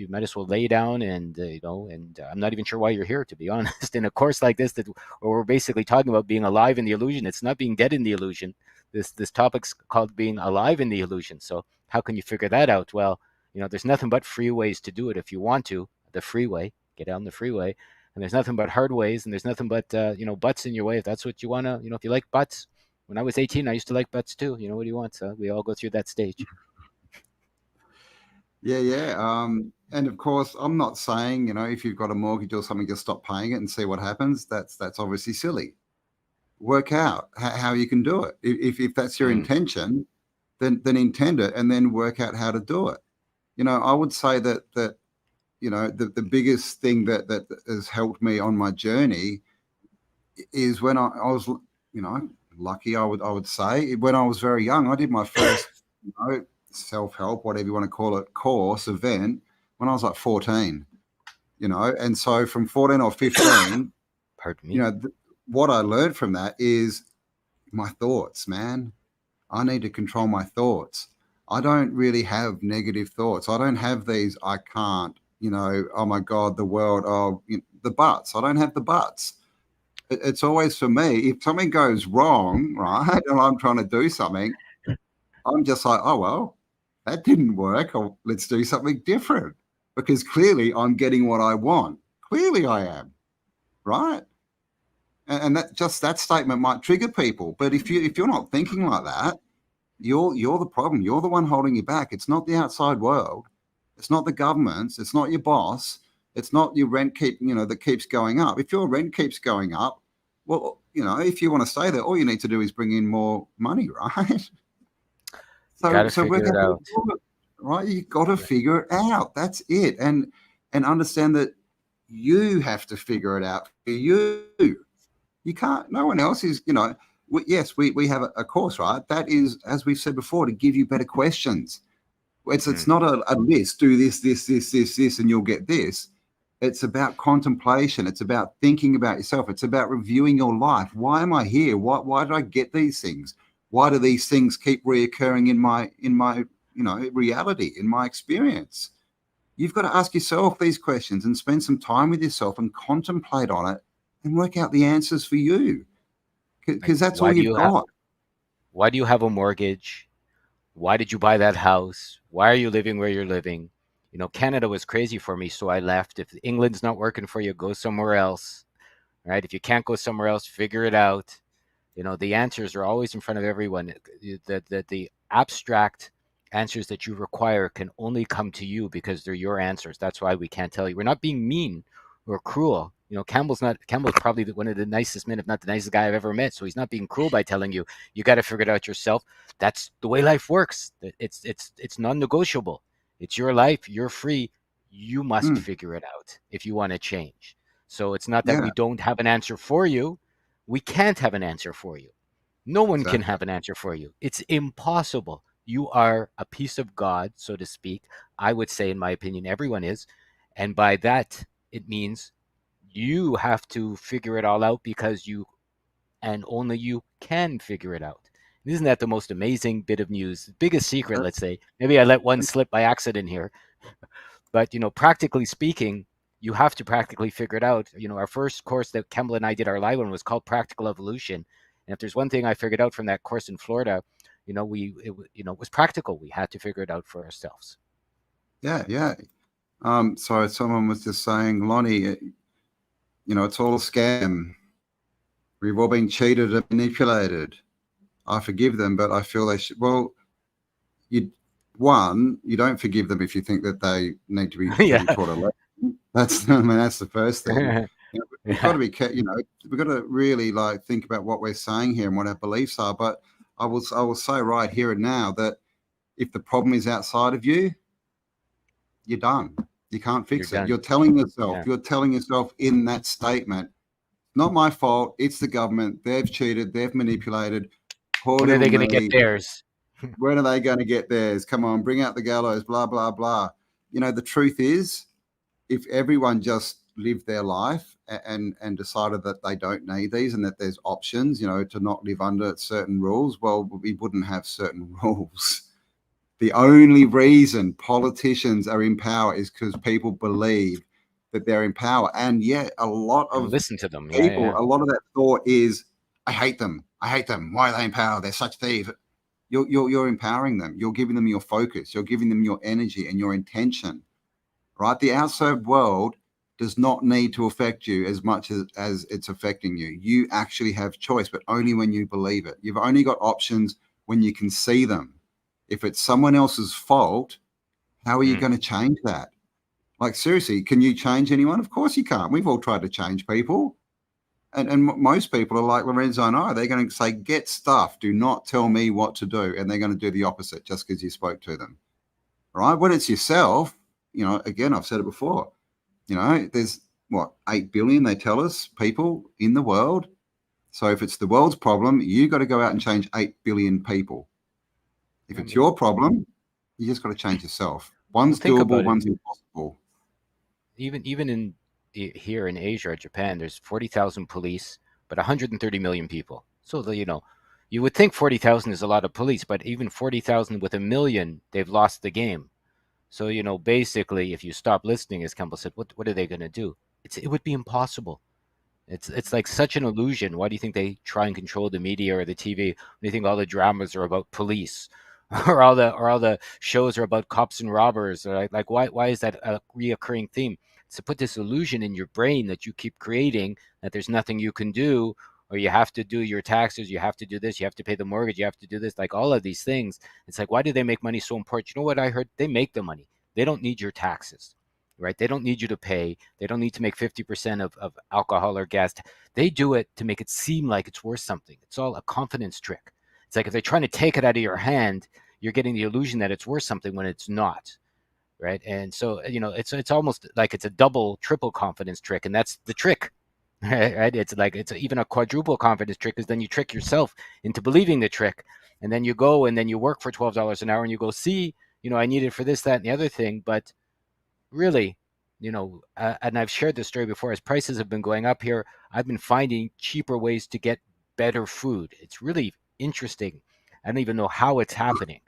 Speaker 2: might as well lay down and I'm not even sure why you're here, to be honest. In a course like this, where we're basically talking about being alive in the illusion, it's not being dead in the illusion. This topic's called being alive in the illusion. So how can you figure that out? Well, there's nothing but free ways to do it if you want to. The freeway, get on the freeway, and there's nothing but hard ways, and there's nothing but butts in your way if that's what you want to. If you like butts. When I was 18, I used to like butts too. What do you want? So we all go through that stage.
Speaker 1: Yeah. And of course, I'm not saying, if you've got a mortgage or something, just stop paying it and see what happens. That's obviously silly. Work out how you can do it. If that's your
Speaker 2: Mm.
Speaker 1: intention, then intend it and then work out how to do it. I would say that the biggest thing that has helped me on my journey is when I was, lucky, I would say, when I was very young. I did my first, self-help, whatever you want to call it, course event when I was like 14, and so from 14 or 15,
Speaker 2: Pardon me.
Speaker 1: what I learned from that is my thoughts, man. I need to control my thoughts. I don't really have negative thoughts. I don't have these, I can't, oh my God, the world, the buts. I don't have the buts. It's always for me, if something goes wrong, right, and I'm trying to do something, I'm just like, oh, well, that didn't work. Or let's do something different because clearly I'm getting what I want. Clearly I am, right? And that statement might trigger people. But if you're not thinking like that, you're the problem. You're the one holding you back. It's not the outside world. It's not the governments. It's not your boss. It's not your rent that keeps going up. If your rent keeps going up, well, if you want to stay there, all you need to do is bring in more money, right?
Speaker 2: You
Speaker 1: So
Speaker 2: got to
Speaker 1: so work
Speaker 2: figure it
Speaker 1: out how to
Speaker 2: out.
Speaker 1: do it, right? You got to
Speaker 2: Yeah.
Speaker 1: figure it out. That's it. And understand that you have to figure it out for you. You can't. No one else is. Yes, we have a course, right? That is, as we've said before, to give you better questions. It's
Speaker 2: Mm.
Speaker 1: not a list. Do this, and you'll get this. It's about contemplation. It's about thinking about yourself. It's about reviewing your life. Why am I here? Why did I get these things? Why do these things keep reoccurring in my reality, in my experience? You've got to ask yourself these questions and spend some time with yourself and contemplate on it and work out the answers for you
Speaker 2: Like,
Speaker 1: because that's all you've got.
Speaker 2: why do you have a mortgage? Why did you buy that house? Why are you living where you're living? Canada was crazy for me, so I left. If England's not working for you, go somewhere else. Right? If you can't go somewhere else, figure it out. The answers are always in front of everyone. The abstract answers that you require can only come to you because they're your answers. That's why we can't tell you. We're not being mean or cruel. Campbell's probably one of the nicest men, if not the nicest guy I've ever met. So he's not being cruel by telling you you got to figure it out yourself. That's the way life works. It's non-negotiable. It's your life. You're free. You must
Speaker 1: Mm,
Speaker 2: figure it out if you want to change. So it's not that
Speaker 1: yeah,
Speaker 2: we don't have an answer for you. We can't have an answer for you. No one can
Speaker 1: exactly.
Speaker 2: have an answer for you. It's impossible. You are a piece of God, so to speak. I would say, in my opinion, everyone is. And by that, it means you have to figure it all out because you and only you can figure it out. Isn't that the most amazing bit of news? Biggest secret,
Speaker 1: Uh,
Speaker 2: let's say. Maybe I let one slip by accident here. But practically speaking, you have to practically figure it out. Our first course that Kemble and I did our live one was called Practical Evolution. And if there's one thing I figured out from that course in Florida, it was practical. We had to figure it out for ourselves.
Speaker 1: Yeah, yeah. So someone was just saying, Lonnie, it's all a scam. We've all been cheated and manipulated. I forgive them, but I feel they should. Well, you you don't forgive them if you think that they need to be
Speaker 2: Yeah.
Speaker 1: getting taught a lesson. That's the first thing. We've got
Speaker 2: Yeah.
Speaker 1: to be, we've got to really like think about what we're saying here and what our beliefs are. But I will say right here and now that if the problem is outside of you, you're done. You can't
Speaker 2: You're
Speaker 1: fix it.
Speaker 2: done. Yeah.
Speaker 1: You're telling yourself in that statement, not my fault. It's the government. They've cheated. They've manipulated. Poor
Speaker 2: When are
Speaker 1: little
Speaker 2: they going to get
Speaker 1: me.
Speaker 2: theirs?
Speaker 1: When are they going to get theirs? Come on, bring out the gallows, blah, blah, blah. The truth is, if everyone just lived their life and decided that they don't need these and that there's options, to not live under certain rules, well, we wouldn't have certain rules. The only reason politicians are in power is because people believe that they're in power. And yet, a lot
Speaker 2: And
Speaker 1: of
Speaker 2: listen to them. Yeah,
Speaker 1: people,
Speaker 2: yeah.
Speaker 1: a lot of that thought is, I hate them. I hate them. Why are they in power? They're such thieves. You're empowering them. You're giving them your focus. You're giving them your energy and your intention, right? The outside world does not need to affect you as much as it's affecting you. You actually have choice, but only when you believe it. You've only got options when you can see them. If it's someone else's fault, how are you
Speaker 2: Mm.
Speaker 1: going to change that? Like, seriously, can you change anyone? Of course you can't. We've all tried to change people. And most people are like Lorenzo and I. They're going to say, get stuff. Do not tell me what to do. And they're going to do the opposite just because you spoke to them. Right? When it's yourself, again, I've said it before, there's what, 8 billion, they tell us, people in the world. So if it's the world's problem, you got to go out and change 8 billion people. If
Speaker 2: I
Speaker 1: it's
Speaker 2: mean,
Speaker 1: your problem, you just got to change yourself.
Speaker 2: well,
Speaker 1: One's
Speaker 2: think
Speaker 1: doable,
Speaker 2: about it.
Speaker 1: one's impossible.
Speaker 2: Even here in Asia or Japan, there's 40,000 police, but 130 million people. So You would think 40,000 is a lot of police, but even 40,000 with a million, they've lost the game. So, basically, if you stop listening, as Campbell said, what are they going to do? It would be impossible. It's like such an illusion. Why do you think they try and control the media or the TV? Do you think all the dramas are about police, or all the shows are about cops and robbers? Or like why is that a reoccurring theme? It's to put this illusion in your brain that you keep creating, that there's nothing you can do, or you have to do your taxes, you have to do this, you have to pay the mortgage, you have to do this, like all of these things. It's like, why do they make money so important? You know what I heard? They make the money. They don't need your taxes, right? They don't need you to pay. They don't need to make 50% of alcohol or gas. They do it to make it seem like it's worth something. It's all a confidence trick. It's like if they're trying to take it out of your hand, you're getting the illusion that it's worth something when it's not, right? And so, it's almost like it's a double, triple confidence trick, and that's the trick. Right? It's like it's even a quadruple confidence trick, because then you trick yourself into believing the trick, and then you go and then you work for $12 an hour, and you go, see, I need it for this, that, and the other thing, but really, and I've shared this story before, as prices have been going up here, I've been finding cheaper ways to get better food. It's really interesting. I don't even know how it's happening,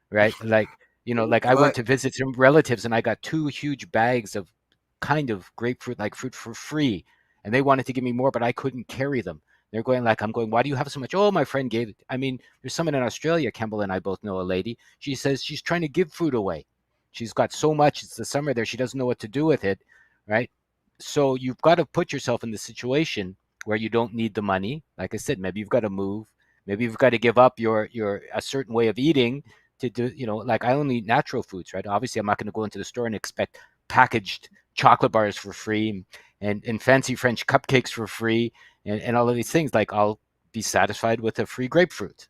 Speaker 2: right? Like I went
Speaker 1: Well,
Speaker 2: to visit some relatives and I got two huge bags of kind of grapefruit like fruit for free. And they wanted to give me more, but I couldn't carry them. They're going like, I'm going, why do you have so much? Oh, my friend gave it. I mean, there's someone in Australia, Campbell and I both know a lady. She says she's trying to give food away. She's got so much. It's the summer there. She doesn't know what to do with it, right? So you've got to put yourself in the situation where you don't need the money. Like I said, maybe you've got to move. Maybe you've got to give up your a certain way of eating to do, like I only eat natural foods, right? Obviously, I'm not going to go into the store and expect packaged chocolate bars for free and fancy French cupcakes for free and all of these things. Like I'll be satisfied with a free grapefruit.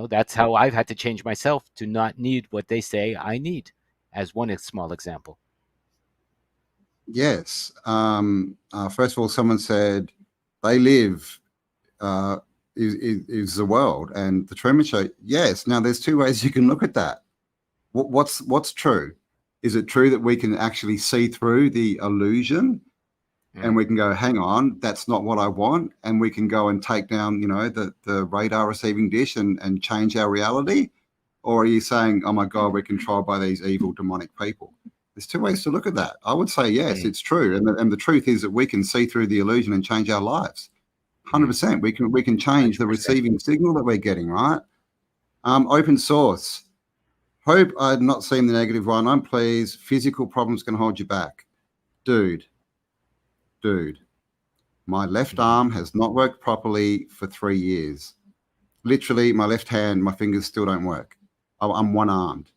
Speaker 2: That's how I've had to change myself to not need what they say I need, as one small example.
Speaker 1: yes. First of all, someone said they live is the world and the Truman Show. Yes. Now, there's two ways you can look at that. What's true? Is it true that we can actually see through the illusion, and we can go, hang on, that's not what I want, and we can go and take down, the radar receiving dish and change our reality? Or are you saying, oh my God, we're controlled by these evil demonic people? There's two ways to look at that. I would say yes, it's true, and the truth is that we can see through the illusion and change our lives. 100%. We can change the
Speaker 2: 100%.
Speaker 1: receiving signal that we're getting, right? Open source. Hope I'd not seen the negative one. I'm pleased. Physical problems can hold you back. Dude, my left arm has not worked properly for 3 years. Literally, my left hand, my fingers still don't work. I'm one-armed.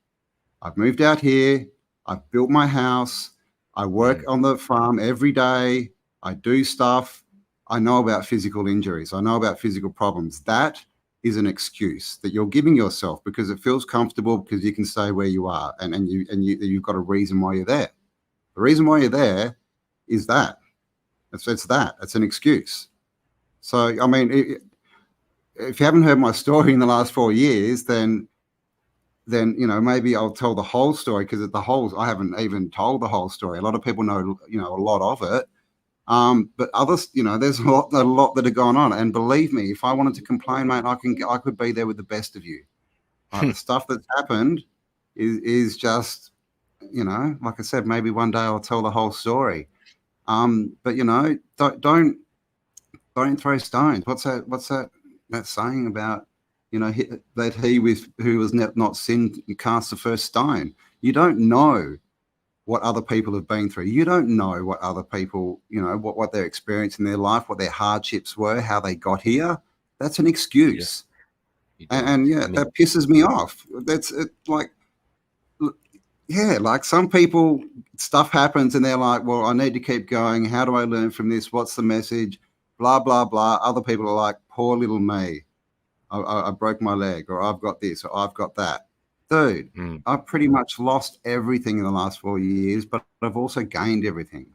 Speaker 1: I've moved out here. I've built my house. I work on the farm every day. I do stuff. I know about physical injuries. I know about physical problems. That is an excuse that you're giving yourself because it feels comfortable, because you can stay where you are, and you've got a reason why you're there. The reason why you're there is that. It's that. It's an excuse. So, I mean, if you haven't heard my story in the last 4 years, then maybe I'll tell the whole story, because I haven't even told the whole story. A lot of people know a lot of it, but others, there's a lot that are going on. And believe me, if I wanted to complain, mate, I could be there with the best of you. Right? The stuff that's happened is just, like I said, maybe one day I'll tell the whole story. But don't throw stones. What's that saying about, that he who was not sinned cast the first stone? You don't know what other people have been through. You don't know what other people, what they're experiencing in their life, what their hardships were, how they got here. That's an excuse.
Speaker 2: You
Speaker 1: And
Speaker 2: don't.
Speaker 1: yeah,
Speaker 2: I mean,
Speaker 1: that pisses me off. That's it, like, yeah, like some people, stuff happens and they're like, well, I need to keep going. How do I learn from this? What's the message? Blah, blah, blah. Other people are like, poor little me. I broke my leg, or I've got this, or I've got that. Dude, I've pretty much lost everything in the last 4 years, but I've also gained everything.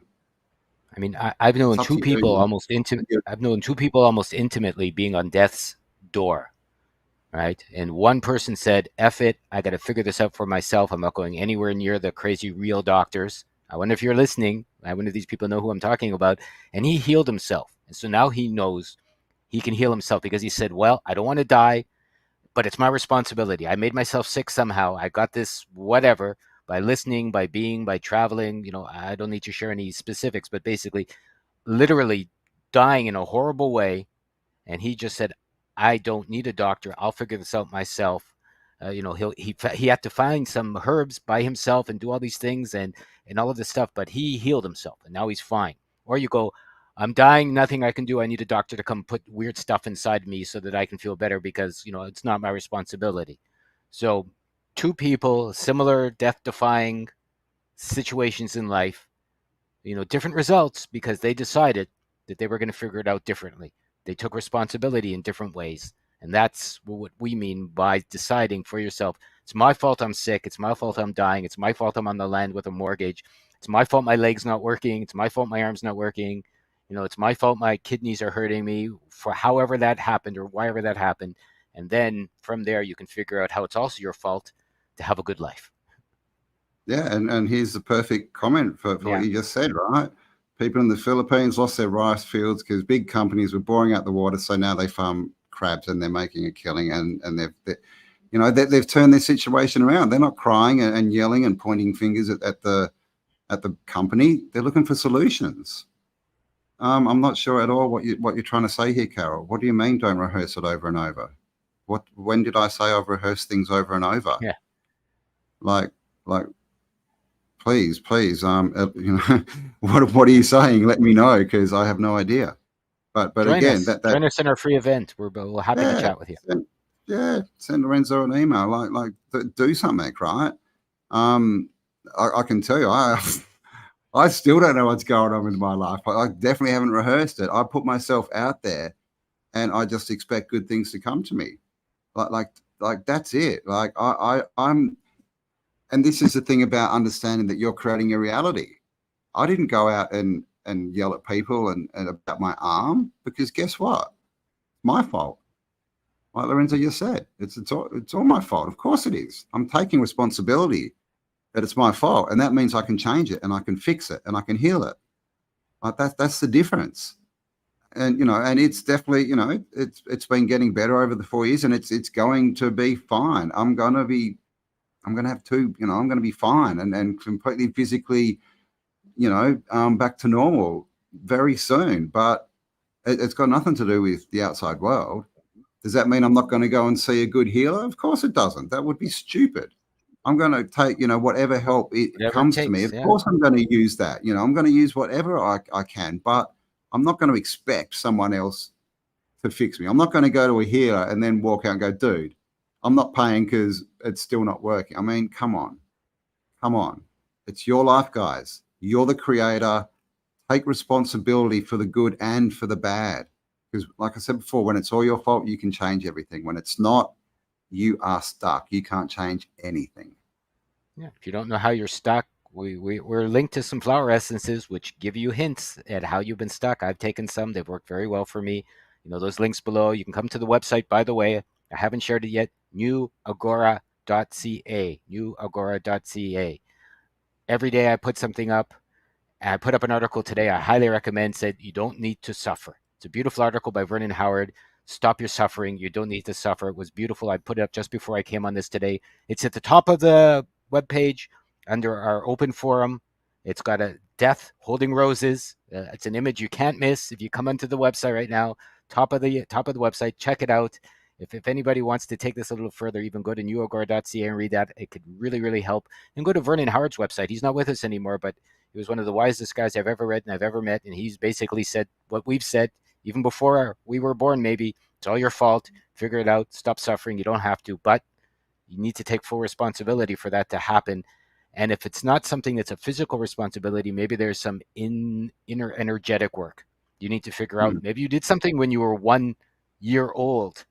Speaker 2: I mean, I've known
Speaker 1: It's up
Speaker 2: two
Speaker 1: to
Speaker 2: people
Speaker 1: you.
Speaker 2: almost intimate. I've known two people almost intimately being on death's door, right? And one person said, "F it, I got to figure this out for myself. I'm not going anywhere near the crazy real doctors." I wonder if you're listening. I wonder if these people know who I'm talking about. And he healed himself, and so now he knows he can heal himself because he said, well, I don't want to die, but it's my responsibility. I made myself sick somehow. I got this whatever by listening, by being, by traveling. I don't need to share any specifics, but basically, literally dying in a horrible way. And he just said, I don't need a doctor. I'll figure this out myself. He had to find some herbs by himself and do all these things and all of this stuff, but he healed himself and now he's fine. Or you go, I'm dying, nothing I can do. I need a doctor to come put weird stuff inside me so that I can feel better because, it's not my responsibility. So, two people, similar death defying situations in life, different results because they decided that they were going to figure it out differently. They took responsibility in different ways. And that's what we mean by deciding for yourself. It's my fault I'm sick. It's my fault I'm dying. It's my fault I'm on the land with a mortgage. It's my fault my leg's not working. It's my fault my arm's not working. It's my fault my kidneys are hurting me for however that happened or wherever that happened. And then from there, you can figure out how it's also your fault to have a good life.
Speaker 1: Yeah, and here's the perfect comment for what
Speaker 2: Yeah.
Speaker 1: you just said, right? People in the Philippines lost their rice fields because big companies were boring out the water, so now they farm crabs and they're making a killing, and they've turned their situation around. They're not crying and yelling and pointing fingers at the company. They're looking for solutions. I'm not sure at all what you're trying to say here, Carol. What do you mean? Don't rehearse it over and over? When did I say I've rehearsed things over and over?
Speaker 2: Yeah.
Speaker 1: Like please, what are you saying? Let me know because I have no idea. But
Speaker 2: Join
Speaker 1: again,
Speaker 2: us. Join us in our free event. We're happy to
Speaker 1: yeah,
Speaker 2: chat with you.
Speaker 1: send Lorenzo an email. Do something, right? Um, I can tell you, I still don't know what's going on in my life. I definitely haven't rehearsed it. I put myself out there, and I just expect good things to come to me. Like like like that's it. I'm, and this is the thing about understanding that you're creating a reality. I didn't go out and yell at people and about my arm because guess what? My fault. Like Lorenzo just said, it's all my fault. Of course it is. I'm taking responsibility that it's my fault, and that means I can change it and I can fix it and I can heal it. Like that's the difference. And it's definitely it's been getting better over the 4 years, and it's going to be fine. I'm gonna have two. I'm going to be fine and completely physically back to normal very soon. But it's got nothing to do with the outside world. Does that mean I'm not going to go and see a good healer? Of course it doesn't. That would be stupid. I'm going to take, whatever help it
Speaker 2: Whatever it
Speaker 1: comes to me.
Speaker 2: takes.
Speaker 1: Of
Speaker 2: Yeah.
Speaker 1: course I'm going to use that. I'm going to use whatever I can, but I'm not going to expect someone else to fix me. I'm not going to go to a healer and then walk out and go, dude, I'm not paying because it's still not working. I mean, come on. Come on. It's your life, guys. You're the creator. Take responsibility for the good and for the bad. Because, like I said before, when it's all your fault, you can change everything. When it's not, you are stuck. You can't change anything.
Speaker 2: Yeah. If you don't know how you're stuck, we're linked to some flower essences which give you hints at how you've been stuck. I've taken some, they've worked very well for me. Those links below. You can come to the website, by the way. I haven't shared it yet. Newagora.ca. Newagora.ca. Every day I put something up. And I put up an article today I highly recommend, said you don't need to suffer. It's a beautiful article by Vernon Howard. Stop your suffering. You don't need to suffer. It was beautiful. I put it up just before I came on this today. It's at the top of the webpage under our open forum. It's got a death holding roses. It's an image you can't miss if you come onto the website right now. Top of the website. Check it out. If anybody wants to take this a little further, even go to newagora.ca and read that. It could really, really help. And go to Vernon Howard's website. He's not with us anymore, but he was one of the wisest guys I've ever read and I've ever met. And he's basically said what we've said even before we were born, maybe. It's all your fault. Figure it out. Stop suffering. You don't have to, but you need to take full responsibility for that to happen. And if it's not something that's a physical responsibility, maybe there's some inner energetic work you need to figure out.
Speaker 1: Hmm.
Speaker 2: Maybe you did something when you were 1 year old,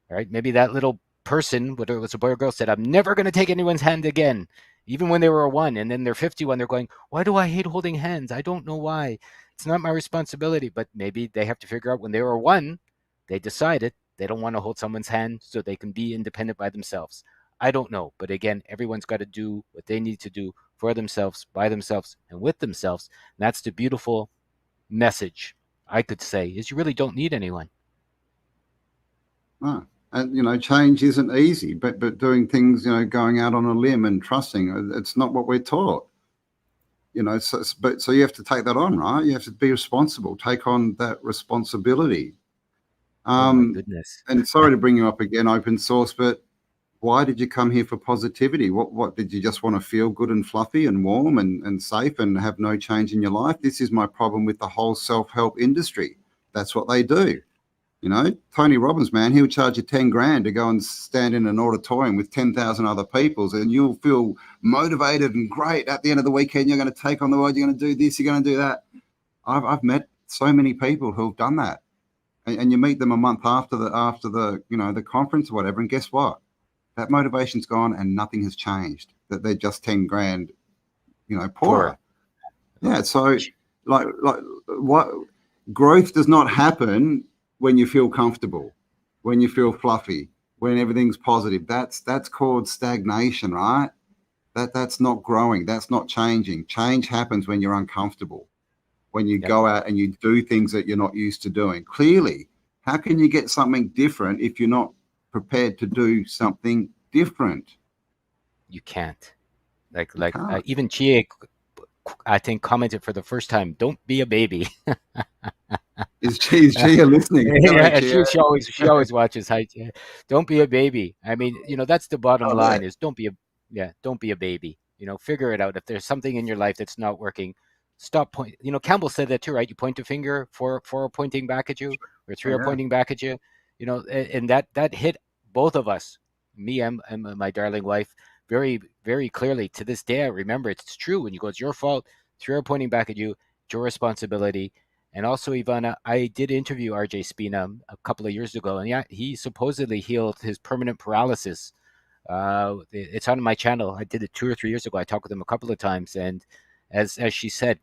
Speaker 2: right? Maybe that little person, whether it was a boy or girl, said, I'm never going to take anyone's hand again, even when they were a one. And then they're 51, they're going, why do I hate holding hands? I don't know why. It's not my responsibility. But maybe they have to figure out when they were one, they decided they don't want to hold someone's hand so they can be independent by themselves. I don't know. But again, everyone's got to do what they need to do for themselves, by themselves, and with themselves. And that's the beautiful message I could say is you really don't need anyone.
Speaker 1: No. And change isn't easy, but doing things, going out on a limb and trusting, it's not what we're taught. So you have to take that on, right? You have to be responsible, take on that responsibility.
Speaker 2: Oh my
Speaker 1: Um,
Speaker 2: goodness.
Speaker 1: and sorry to bring you up again, open source, but why did you come here for positivity? What did you just want to feel good and fluffy and warm and safe and have no change in your life? This is my problem with the whole self-help industry. That's what they do. Tony Robbins, man, he'll charge you 10 grand to go and stand in an auditorium with 10,000 other peoples, and you'll feel motivated and great. At the end of the weekend, you're going to take on the world. You're going to do this. You're going to do that. I've met so many people who've done that, and you meet them a month after the conference or whatever, and guess what? That motivation's gone, and nothing has changed. That they're just 10 grand, poorer.
Speaker 2: Poor.
Speaker 1: Yeah. So, like, what growth does not happen when you feel comfortable, when you feel fluffy, when everything's positive. That's called stagnation, right? That's not growing. That's not changing. Change happens when you're uncomfortable, when you
Speaker 2: Yep.
Speaker 1: go out and you do things that you're not used to doing. Clearly, how can you get something different if you're not prepared to do something different?
Speaker 2: You can't. Like
Speaker 1: You
Speaker 2: like
Speaker 1: can't.
Speaker 2: even Chie, I think, commented for the first time, "Don't be a baby."
Speaker 1: Is Gia listening? Hello,
Speaker 2: Yeah,
Speaker 1: Gia.
Speaker 2: she always watches. Don't be a baby. I mean, that's the bottom
Speaker 1: Oh,
Speaker 2: line
Speaker 1: there.
Speaker 2: is don't be a baby. Figure it out. If there's something in your life that's not working, stop point. Campbell said that too, right? You point a finger, four are pointing back at you, or three
Speaker 1: Oh,
Speaker 2: are
Speaker 1: yeah.
Speaker 2: pointing back at you. And that hit both of us, me and my darling wife, very very clearly. To this day, I remember it's true. When you go, it's your fault. Three are pointing back at you. It's your responsibility. And also, Ivana, I did interview RJ Spina a couple of years ago, and yeah, he supposedly healed his permanent paralysis. It's on my channel. I did it 2 or 3 years ago. I talked with him a couple of times, and as she said,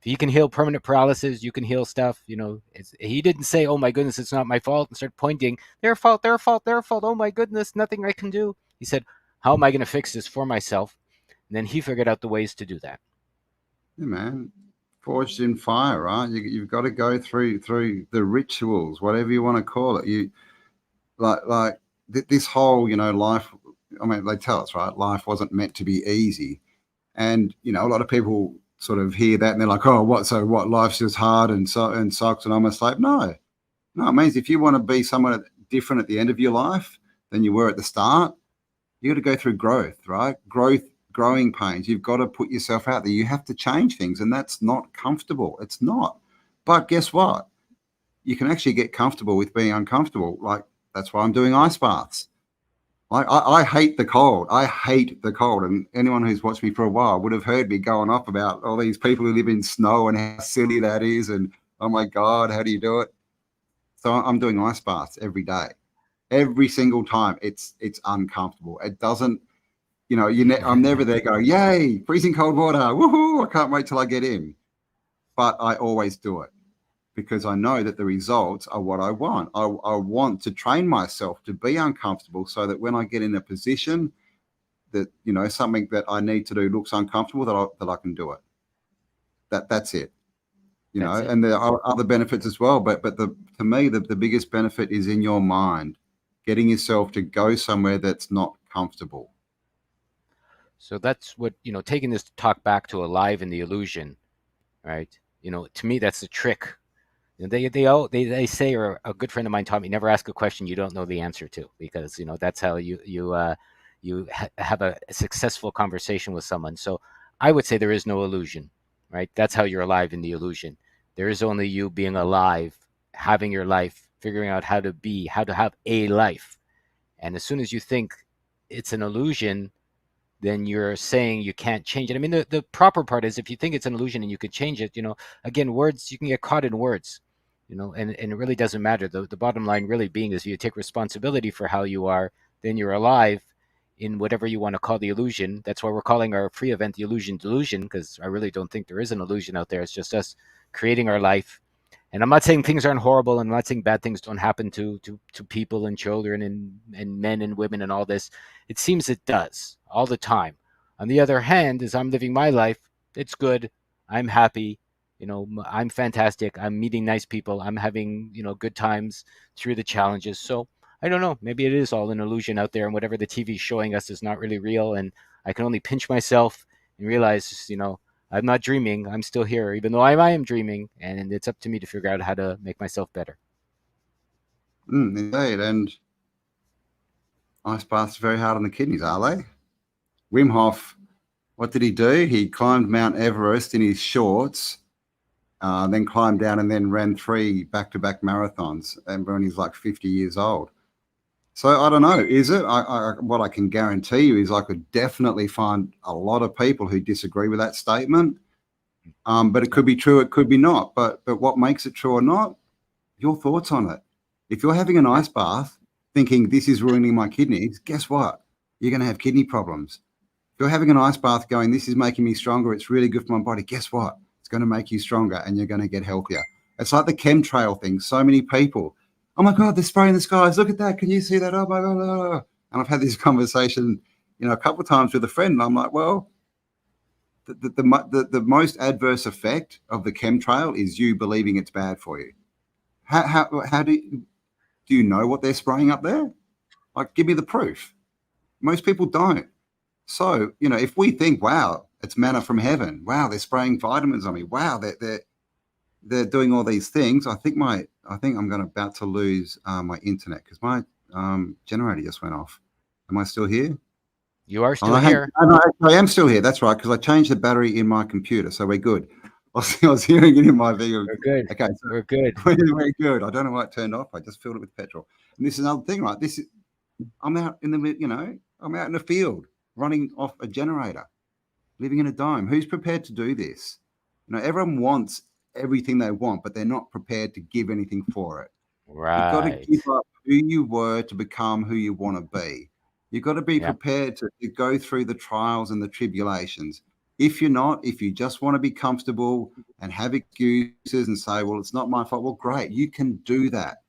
Speaker 2: if you can heal permanent paralysis, you can heal stuff. He didn't say, "Oh my goodness, it's not my fault," and start pointing, "Their fault, their fault, their fault. Oh my goodness, nothing I can do." He said, "How am I going to fix this for myself?" And then he figured out the ways to do that.
Speaker 1: Yeah, man. Forged in fire, right? You've got to go through the rituals, whatever you want to call it. You this whole, life. I mean, they tell us, right? Life wasn't meant to be easy, and a lot of people sort of hear that and they're like, "Oh, what? So what? Life's just hard and sucks." And I'm just like, no, no. It means if you want to be someone different at the end of your life than you were at the start, you got to go through growth, right? Growing pains. You've got to put yourself out there. You have to change things, and that's not comfortable. It's not. But guess what? You can actually get comfortable with being uncomfortable. Like, that's why I'm doing
Speaker 2: Yep.
Speaker 1: ice baths. I hate the cold. I hate the cold. And anyone who's watched me for a while would have heard me going off about all these people who live in snow and how silly that is. And oh my God, how do you do it? So I'm doing ice baths every day, every single time. It's uncomfortable. It doesn't, I'm never there going, yay, freezing cold water. Woohoo. I can't wait till I get in. But I always do it because I know that the results are what I want. I want to train myself to be uncomfortable so that when I get in a position that, something that I need to do looks uncomfortable, that I can do it. That's it.
Speaker 2: That's it.
Speaker 1: And there are other benefits as well. But to me, the biggest benefit is in your mind, getting yourself to go somewhere that's not comfortable.
Speaker 2: So that's what, taking this talk back to alive in the illusion, right? To me, that's the trick. They say, or a good friend of mine taught me, never ask a question you don't know the answer to, because that's how you have a successful conversation with someone. So I would say there is no illusion, right? That's how you're alive in the illusion. There is only you being alive, having your life, figuring out how to have a life. And as soon as you think it's an illusion, then you're saying you can't change it. I mean, the proper part is, if you think it's an illusion and you could change it, again, words, you can get caught in words, and it really doesn't matter. The bottom line really being is, if you take responsibility for how you are, then you're alive in whatever you want to call the illusion. That's why we're calling our free event the Illusion Delusion, because I really don't think there is an illusion out there. It's just us creating our life. And I'm not saying things aren't horrible, and I'm not saying bad things don't happen to people and children and men and women and all this. It seems it does all the time. On the other hand, as I'm living my life, it's good. I'm happy. I'm fantastic. I'm meeting nice people. I'm having, good times through the challenges. So I don't know. Maybe it is all an illusion out there, and whatever the TV's showing us is not really real. And I can only pinch myself and realize, I'm not dreaming. I'm still here, even though I am dreaming. And it's up to me to figure out how to make myself better.
Speaker 1: Indeed. And ice baths are very hard on the kidneys, are they? Wim Hof, what did he do? He climbed Mount Everest in his shorts, then climbed down and then ran 3 back-to-back marathons, and when he's like 50 years old. So I don't know, is it? What I can guarantee you is I could definitely find a lot of people who disagree with that statement. But it could be true, it could be not. But what makes it true or not? Your thoughts on it. If you're having an ice bath thinking this is ruining my kidneys, guess what? You're going to have kidney problems. If you're having an ice bath going, this is making me stronger, it's really good for my body, guess what? It's going to make you stronger and you're going to get healthier. It's like the chemtrail thing. So many people, oh my God, they're spraying the skies. Look at that. Can you see that? Oh my God. Oh. And I've had this conversation, a couple of times with a friend. And I'm like, well, the most adverse effect of the chemtrail is you believing it's bad for you. How do you know what they're spraying up there? Like, give me the proof. Most people don't. So, if we think, wow, it's manna from heaven. Wow, they're spraying vitamins on me. Wow, they're doing all these things. I think I'm about to lose my internet because my generator just went off. Am I still here?
Speaker 2: You are still here.
Speaker 1: No, I am still here. That's right, because I changed the battery in my computer, so we're good. I was hearing it in my video.
Speaker 2: We're good.
Speaker 1: Okay, so
Speaker 2: we're good.
Speaker 1: We're good. I don't know why it turned off. I just filled it with petrol. And this is another thing, right? I'm out in I'm out in the field running off a generator, living in a dome. Who's prepared to do this? Everyone wants everything they want, but they're not prepared to give anything for it.
Speaker 2: Right.
Speaker 1: You've got to give up who you were to become who you want to be. You've got to be prepared to go through the trials and the tribulations. If you just want to be comfortable and have excuses and say, well, it's not my fault. Well, great. You can do that,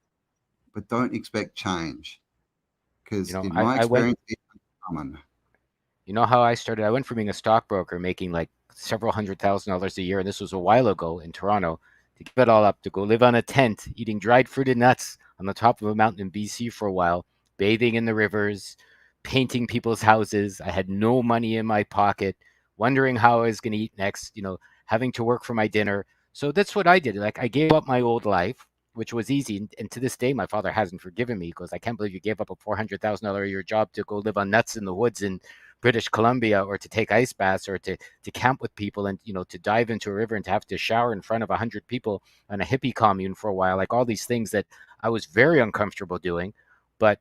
Speaker 1: but don't expect change. Because in my experience, it's uncommon.
Speaker 2: You know how I started? I went from being a stockbroker making like several $100,000 a year, and this was a while ago in Toronto, to give it all up, to go live on a tent, eating dried fruited nuts on the top of a mountain in BC for a while, bathing in the rivers, painting people's houses. I had no money in my pocket, wondering how I was going to eat next, having to work for my dinner. So that's what I did. Like, I gave up my old life, which was easy. And to this day, my father hasn't forgiven me because I can't believe you gave up a $400,000 a year job to go live on nuts in the woods in British Columbia, or to take ice baths, or to camp with people, and to dive into a river and to have to shower in front of 100 people on a hippie commune for a while. Like, all these things that I was very uncomfortable doing, but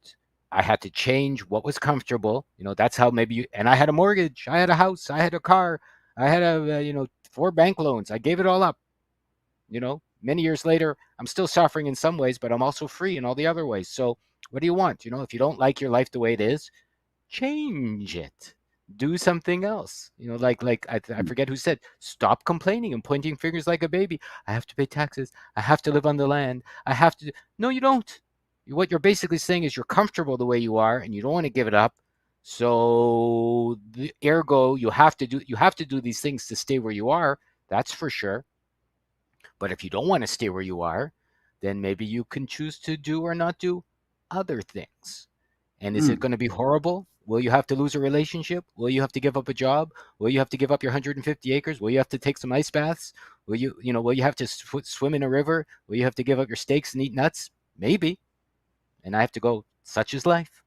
Speaker 2: I had to change what was comfortable. That's how and I had a mortgage, I had a house, I had a car, I had 4 bank loans. I gave it all up. Many years later, I'm still suffering in some ways, but I'm also free in all the other ways. So what do you want? If you don't like your life the way it is, change it. Do something else. I forget who said, stop complaining and pointing fingers like a baby. I have to pay taxes. I have to live on the land. I have to. No, you don't. What you're basically saying is you're comfortable the way you are and you don't want to give it up. So ergo, you have to do these things to stay where you are. That's for sure. But if you don't want to stay where you are, then maybe you can choose to do or not do other things. And is it going to be horrible? Will you have to lose a relationship? Will you have to give up a job? Will you have to give up your 150 acres? Will you have to take some ice baths? Will you have to swim in a river? Will you have to give up your steaks and eat nuts? Maybe. And I have to go, such is life.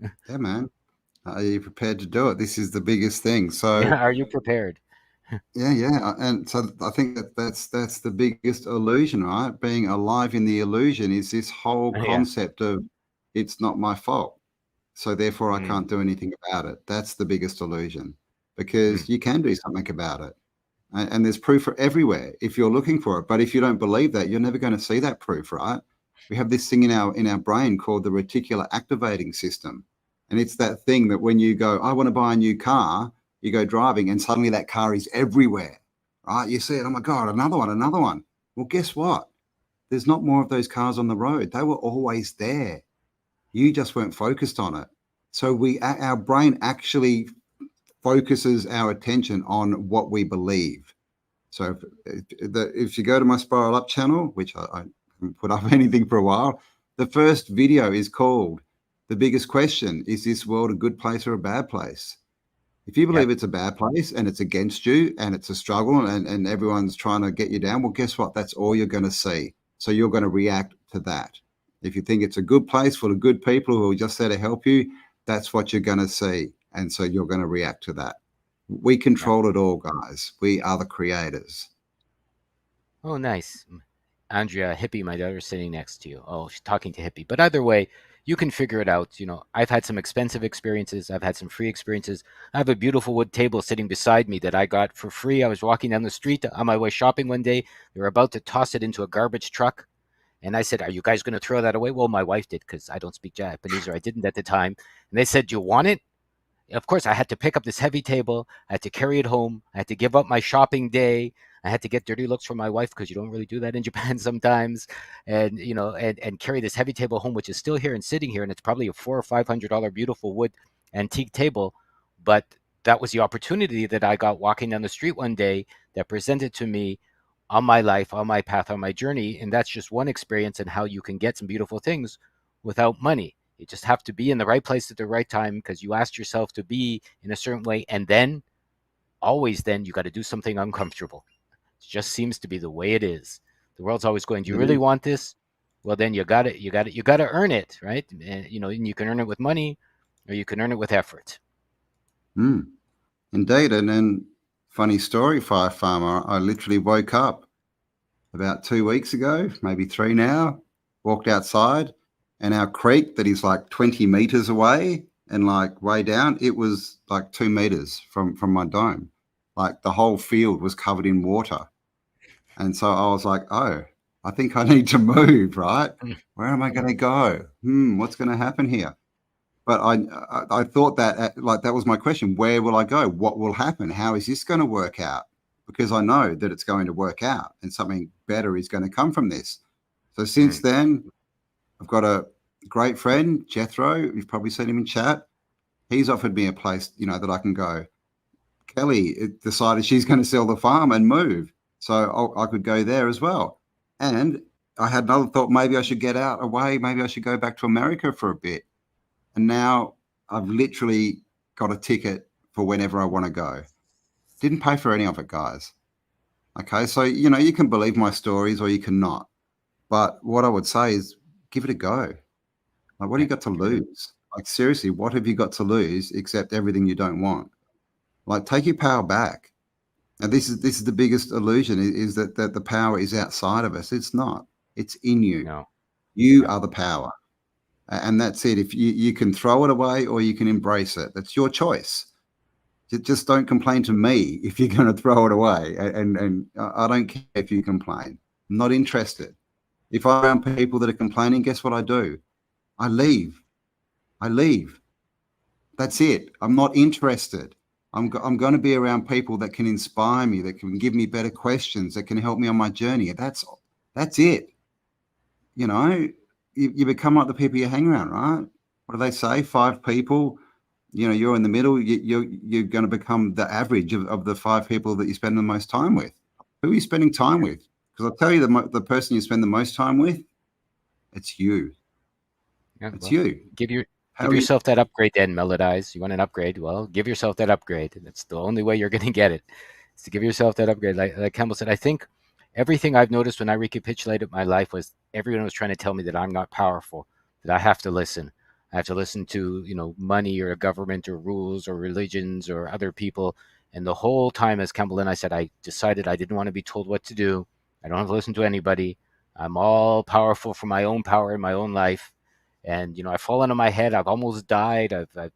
Speaker 1: Yeah, man. Are you prepared to do it? This is the biggest thing. So
Speaker 2: are you prepared?
Speaker 1: Yeah. And so I think that's the biggest illusion, right? Being alive in the illusion is this whole concept of it's not my fault, so therefore I can't do anything about it. That's the biggest illusion, because you can do something about it. And there's proof everywhere if you're looking for it. But if you don't believe that, you're never going to see that proof, right? We have this thing in our brain called the reticular activating system. And it's that thing that when you go, I want to buy a new car, you go driving and suddenly that car is everywhere, right? You see it, oh my God, another one. Well, guess what? There's not more of those cars on the road. They were always there. You just weren't focused on it. So our brain actually focuses our attention on what we believe. So if you go to my Spiral Up channel, which I haven't put up anything for a while, The first video is called "The Biggest Question: Is this world a good place or a bad place?" If you
Speaker 2: Yep.
Speaker 1: believe it's a bad place and it's against you and it's a struggle and everyone's trying to get you down, well, guess what? That's all you're going to see. So you're going to react to that. If you think it's a good place full of good people who are just there to help you, that's what you're going to see. And so you're going to react to that. We
Speaker 2: Right.
Speaker 1: control it all, guys. We are the creators.
Speaker 2: Oh, nice. Andrea, Hippie, my daughter, sitting next to you. Oh, she's talking to Hippie. But either way, you can figure it out. I've had some expensive experiences. I've had some free experiences. I have a beautiful wood table sitting beside me that I got for free. I was walking down the street on my way shopping one day. They were about to toss it into a garbage truck. And I said, "Are you guys going to throw that away?" Well, my wife did because I don't speak Japanese, or I didn't at the time. And they said, "Do you want it?" Of course, I had to pick up this heavy table. I had to carry it home. I had to give up my shopping day. I had to get dirty looks from my wife because you don't really do that in Japan sometimes, and carry this heavy table home, which is still here and sitting here, and it's probably a $400 or $500 beautiful wood antique table, but that was the opportunity that I got walking down the street one day that presented to me on my life, on my path, on my journey, and that's just one experience and how you can get some beautiful things without money. You just have to be in the right place at the right time because you asked yourself to be in a certain way. And then, always, then you got to do something uncomfortable. It just seems to be the way it is. The world's always going, "Do you
Speaker 1: It
Speaker 2: really
Speaker 1: is.
Speaker 2: want this?" Well, then you got to earn it, right? And you can earn it with money or you can earn it with effort.
Speaker 1: Mm, indeed. And then, funny story, Fire Farmer, I literally woke up about 2 weeks ago, maybe three now, walked outside, and our creek that is like 20 meters away and like way down, it was like 2 meters from my dome. Like the whole field was covered in water. And so I was like, oh, I think I need to move, right? Where am I going to go? What's going to happen here? But I thought that like that was my question. Where will I go? What will happen? How is this going to work out? Because I know that it's going to work out and something better is going to come from this. So since
Speaker 2: Mm,
Speaker 1: then, I've got a great friend, Jethro. You've probably seen him in chat. He's offered me a place, that I can go. Kelly decided she's going to sell the farm and move. So I could go there as well. And I had another thought, maybe I should get out away. Maybe I should go back to America for a bit. And now I've literally got a ticket for whenever I want to go. Didn't pay for any of it, guys. Okay, so you can believe my stories or you cannot. But what I would say is give it a go. Like, what do you
Speaker 2: right.
Speaker 1: got to lose? Like, seriously, what have you got to lose except everything you don't want? Like, take your power back. And this is the biggest illusion is that the power is outside of us. It's not. It's in you.
Speaker 2: No,
Speaker 1: You
Speaker 2: no.
Speaker 1: are the power. And that's it. If you can throw it away or you can embrace it. That's your choice. Just don't complain to me if you're going to throw it away. And I don't care if you complain. I'm not interested. If I'm around people that are complaining, guess what I do? I leave. I leave. That's it. I'm not interested. I'm going to be around people that can inspire me, that can give me better questions, that can help me on my journey. That's it. You become like the people you hang around, right? What do they say? Five people, you're in the middle. You're going to become the average of the five people that you spend the most time with. Who are you spending time with? Because I'll tell you, the person you spend the most time with, it's you.
Speaker 2: Yeah,
Speaker 1: It's
Speaker 2: well,
Speaker 1: you.
Speaker 2: give your
Speaker 1: How
Speaker 2: give
Speaker 1: are you?
Speaker 2: yourself that upgrade then, Melodize. You want an upgrade? Well, give yourself that upgrade. That's the only way you're going to get it. Is to give yourself that upgrade. Like Campbell said, I think everything I've noticed when I recapitulated my life was everyone was trying to tell me that I'm not powerful, that I have to listen. I have to listen to, money or government or rules or religions or other people. And the whole time, as Campbell and I said, I decided I didn't want to be told what to do. I don't have to listen to anybody. I'm all powerful for my own power in my own life, and I've fallen on my head. I've almost died. I've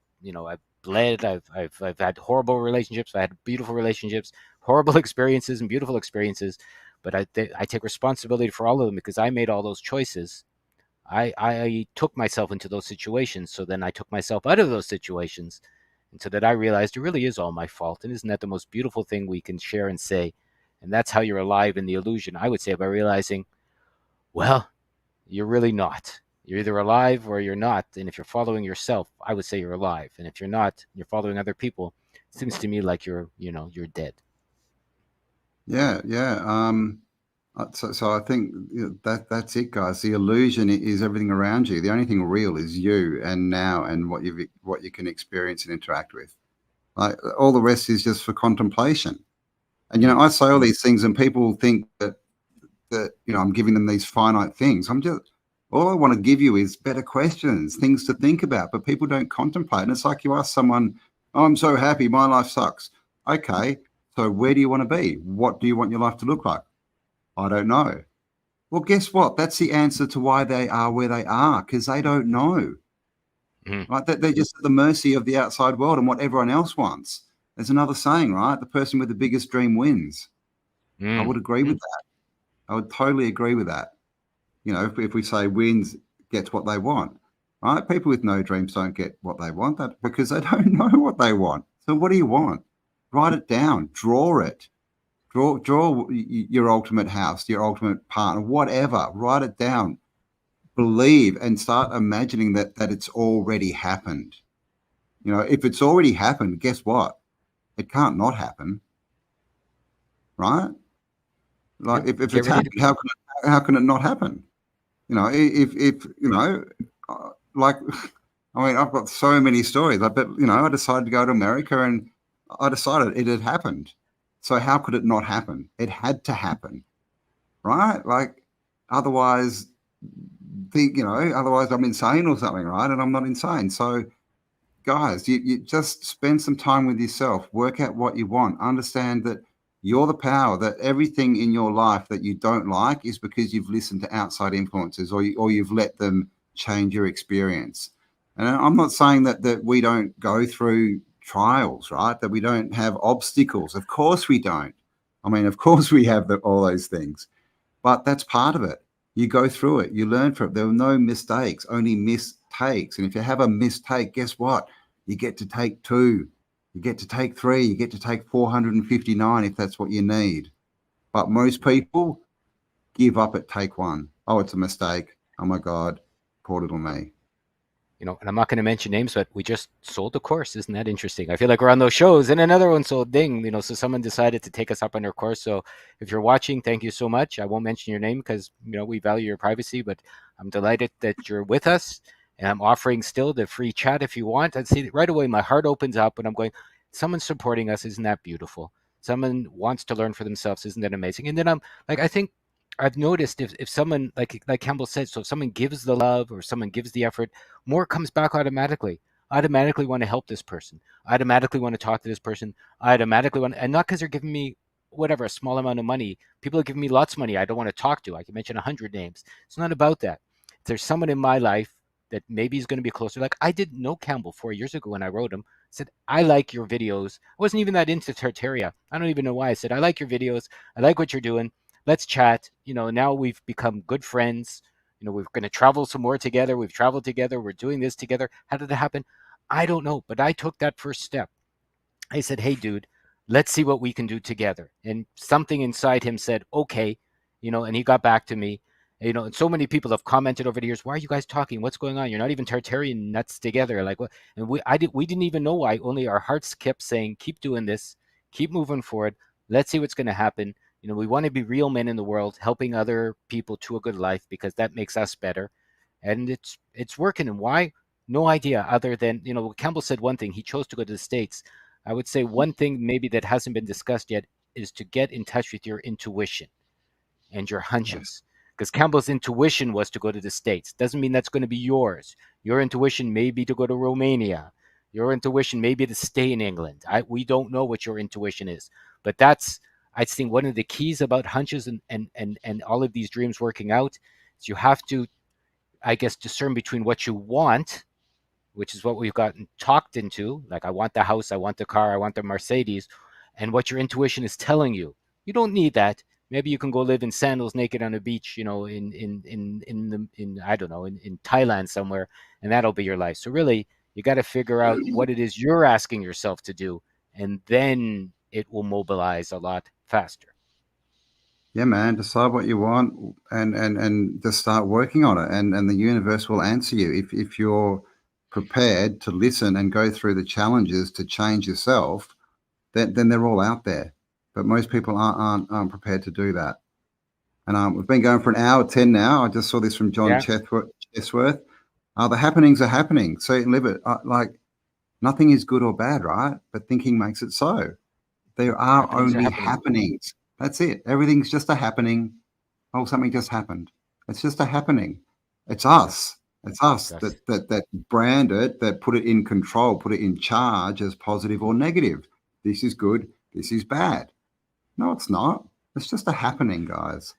Speaker 2: bled. I've had horrible relationships. I've had beautiful relationships, horrible experiences, and beautiful experiences. But I take responsibility for all of them because I made all those choices. I took myself into those situations, so then I took myself out of those situations, and so that I realized it really is all my fault. And isn't that the most beautiful thing we can share and say? And that's how you're alive in the illusion, I would say, by realizing, well, you're really not. You're either alive or you're not. And if you're following yourself, I would say you're alive. And if you're not, you're following other people. It seems to me like you're dead.
Speaker 1: Yeah, yeah. So I think that's it, guys. The illusion is everything around you. The only thing real is you and now and what you can experience and interact with. Like all the rest is just for contemplation. And
Speaker 2: Mm,
Speaker 1: I say all these things, and people think that I'm giving them these finite things. All I want to give you is better questions, things to think about. But people don't contemplate. And it's like you ask someone, "Oh, I'm so happy, my life sucks." Okay, so where do you want to be? What do you want your life to look like? I don't know. Well, guess what? That's the answer to why they are where they are, because they don't know.
Speaker 2: mm,
Speaker 1: Right? They're just at the mercy of the outside world and what everyone else wants. There's another saying, right? The person with the biggest dream wins. I
Speaker 2: mm,
Speaker 1: would agree with that. I would totally agree with that. If we say wins gets what they want, right? People with no dreams don't get what they want that because they don't know what they want. So what do you want? Write it down, draw it, draw your ultimate house, your ultimate partner, whatever. Write it down, believe, and start imagining that it's already happened. If it's already happened, guess what? It can't not happen, right? Like
Speaker 2: yep.
Speaker 1: if
Speaker 2: Get
Speaker 1: it's
Speaker 2: ready to.
Speaker 1: happened, how can it not happen? If like, I mean, I've got so many stories. I decided to go to America, and I decided it had happened. So how could it not happen? It had to happen, right? Like, otherwise, otherwise I'm insane or something, right? And I'm not insane. So, guys, you just spend some time with yourself, work out what you want, understand that you're the power, that everything in your life that you don't like is because you've listened to outside influences, or you've let them change your experience. And I'm not saying that we don't go through trials, right? That we don't have obstacles. Of course we don't. I mean, of course we have all those things, but that's part of it. You go through it, you learn from it. There are no mistakes, only mistakes. And if you have a mistake, guess what? You get to take two, you get to take three, you get to take 459 if that's what you need. But most people give up at take one. Oh, it's a mistake. Oh my God, poor little me.
Speaker 2: And I'm not going to mention names, but we just sold the course. Isn't that interesting? I feel like we're on those shows, and another one sold. Ding, so someone decided to take us up on their course. So if you're watching, thank you so much. I won't mention your name because we value your privacy, but I'm delighted that you're with us, and I'm offering still the free chat if you want. I'd see right away my heart opens up, and I'm going, someone's supporting us. Isn't that beautiful? Someone wants to learn for themselves. Isn't that amazing? And then I'm like, I think I've noticed if someone like Campbell said, so if someone gives the love or someone gives the effort, more comes back automatically. I automatically want to help this person. I automatically want to talk to this person. I automatically want, and not because they're giving me whatever, a small amount of money. People are giving me lots of money I don't want to talk to. I can mention 100 names. It's not about that. If there's someone in my life that maybe is going to be closer, like I didn't know Campbell 4 years ago when I wrote him. I said, I like your videos. I wasn't even that into Tartaria. I don't even know why. I said, I like your videos. I like what you're doing. Let's chat. Now we've become good friends. We're going to travel some more together. We've traveled together. We're doing this together. How did it happen? I don't know, but I took that first step. I said, hey, dude, let's see what we can do together. And something inside him said, okay, and he got back to me. And so many people have commented over the years, why are you guys talking? What's going on? You're not even Tartarian nuts together. Like what? And we didn't even know why. Only our hearts kept saying, keep doing this, keep moving forward. Let's see what's going to happen. We want to be real men in the world, helping other people to a good life because that makes us better. And it's working. And why? No idea other than, Campbell said one thing. He chose to go to the States. I would say one thing maybe that hasn't been discussed yet is to get in touch with your intuition and your
Speaker 1: Yes.
Speaker 2: hunches. Because Campbell's intuition was to go to the States. Doesn't mean that's going to be yours. Your intuition may be to go to Romania. Your intuition may be to stay in England. We don't know what your intuition is. But that's, I think, one of the keys about hunches and all of these dreams working out is you have to, I guess, discern between what you want, which is what we've gotten talked into. Like, I want the house, I want the car, I want the Mercedes, and what your intuition is telling you. You don't need that. Maybe you can go live in sandals naked on a beach, in I don't know, in Thailand somewhere, and that'll be your life. So really, you got to figure out what it is you're asking yourself to do, and then it will mobilize a lot faster.
Speaker 1: Yeah, man. Decide what you want, and just start working on it, and the universe will answer you if you're prepared to listen and go through the challenges to change yourself. Then they're all out there. But most people aren't prepared to do that. And we've been going for an hour 10 now. I just saw this from John
Speaker 2: Yeah,
Speaker 1: Chesworth. The happenings are happening. So you can live it. Like nothing is good or bad, right? But thinking makes it so. There are
Speaker 2: happenings are
Speaker 1: only
Speaker 2: happening.
Speaker 1: happenings. That's it. Everything's just a happening. Oh, something just happened. It's just a happening. It's us. It's us
Speaker 2: That's
Speaker 1: that brand it, that put it in control, put it in charge as positive or negative. This is good. This is bad. No, it's not. It's just a happening, guys.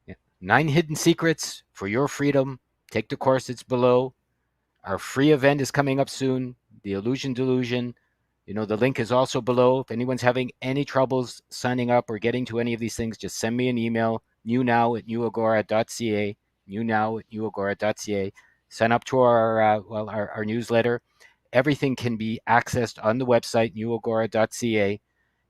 Speaker 2: yeah. 9 hidden secrets for your freedom. Take the course, it's below. Our free event is coming up soon, the Illusion Delusion. The link is also below. If anyone's having any troubles signing up or getting to any of these things, just send me an email, newnow@newagora.ca, newnow@newagora.ca. Sign up to our newsletter. Everything can be accessed on the website, newagora.ca.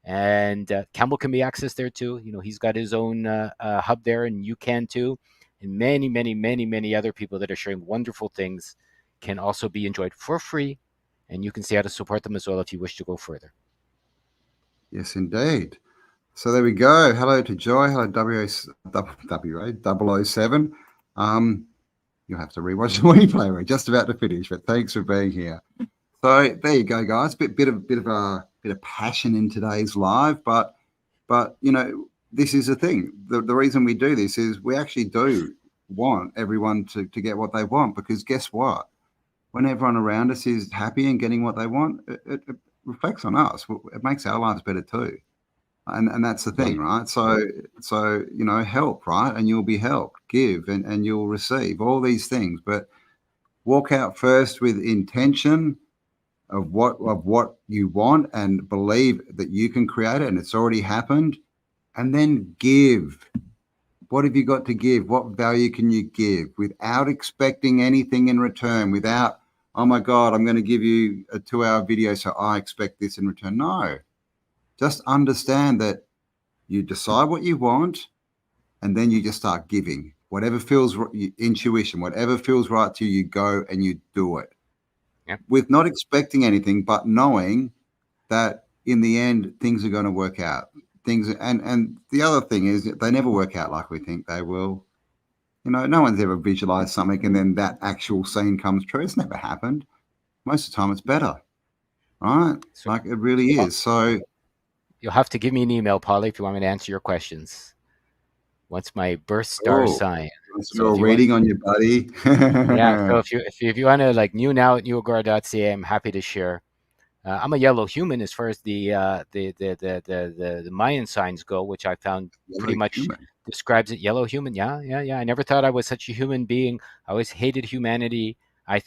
Speaker 2: And Campbell can be accessed there too. He's got his own hub there, and you can too. And many, many, many, many other people that are sharing wonderful things can also be enjoyed for free. And you can see how to support them as well if you wish to go further.
Speaker 1: Yes, indeed. So there we go. Hello to Joy. Hello, WA007. You'll have to rewatch the replay. We're just about to finish, but thanks for being here. So there you go, guys. Bit of passion in today's live, but this is the thing. The reason we do this is we actually do want everyone to get what they want, because guess what? When everyone around us is happy and getting what they want, it reflects on us. It makes our lives better too. And that's the thing, right? So help, right? And you'll be helped. Give and you'll receive all these things. But walk out first with intention of what you want, and believe that you can create it and it's already happened. And then give. What have you got to give? What value can you give without expecting anything in return? Without, oh my God, I'm going to give you a 2-hour video, so I expect this in return. No, just understand that you decide what you want, and then you just start giving. Whatever feels intuition, whatever feels right to you, you go and you do it.
Speaker 2: Yep.
Speaker 1: With not expecting anything, but knowing that in the end things are going to work out. And the other thing is they never work out like we think they will. No one's ever visualized something and then that actual scene comes true. It's never happened. Most of the time it's better, right?
Speaker 2: So,
Speaker 1: Like it really is. So
Speaker 2: you'll have to give me an email, Polly, if you want me to answer your questions. What's my birth star
Speaker 1: oh,
Speaker 2: sign? So
Speaker 1: you're
Speaker 2: if you want,
Speaker 1: reading on your buddy.
Speaker 2: yeah. So if you want to like newnow@newagora.ca, I'm happy to share. I'm a yellow human as far as the Mayan signs go, which I found pretty
Speaker 1: Yellow
Speaker 2: much
Speaker 1: human.
Speaker 2: describes it. Yellow human, yeah, yeah, yeah. I never thought I was such a human being. I always hated humanity. I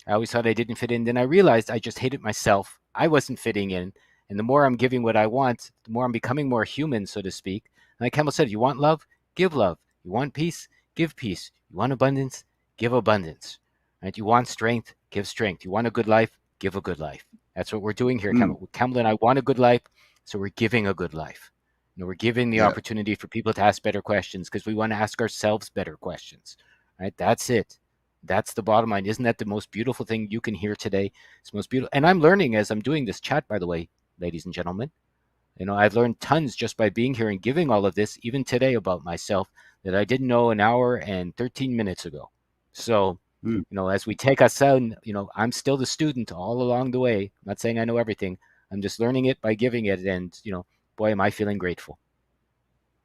Speaker 2: always thought I didn't fit in. Then I realized I just hated myself. I wasn't fitting in. And the more I'm giving what I want, the more I'm becoming more human, so to speak. And like Campbell said, you want love, give love. You want peace, give peace. You want abundance, give abundance. Right? You want strength, give strength. You want a good life, give a good life. That's what we're doing here,
Speaker 1: Mm,
Speaker 2: Campbell. Campbell and I want a good life, so we're giving a good life. We're giving the
Speaker 1: yeah.
Speaker 2: opportunity for people to ask better questions because we want to ask ourselves better questions. Right? That's it. That's the bottom line. Isn't that the most beautiful thing you can hear today? It's most beautiful. And I'm learning as I'm doing this chat, by the way, ladies and gentlemen. I've learned tons just by being here and giving all of this, even today, about myself that I didn't know an hour and 13 minutes ago. So,
Speaker 1: Mm,
Speaker 2: as we take us out, I'm still the student all along the way. I'm not saying I know everything. I'm just learning it by giving it. And, boy, am I feeling grateful.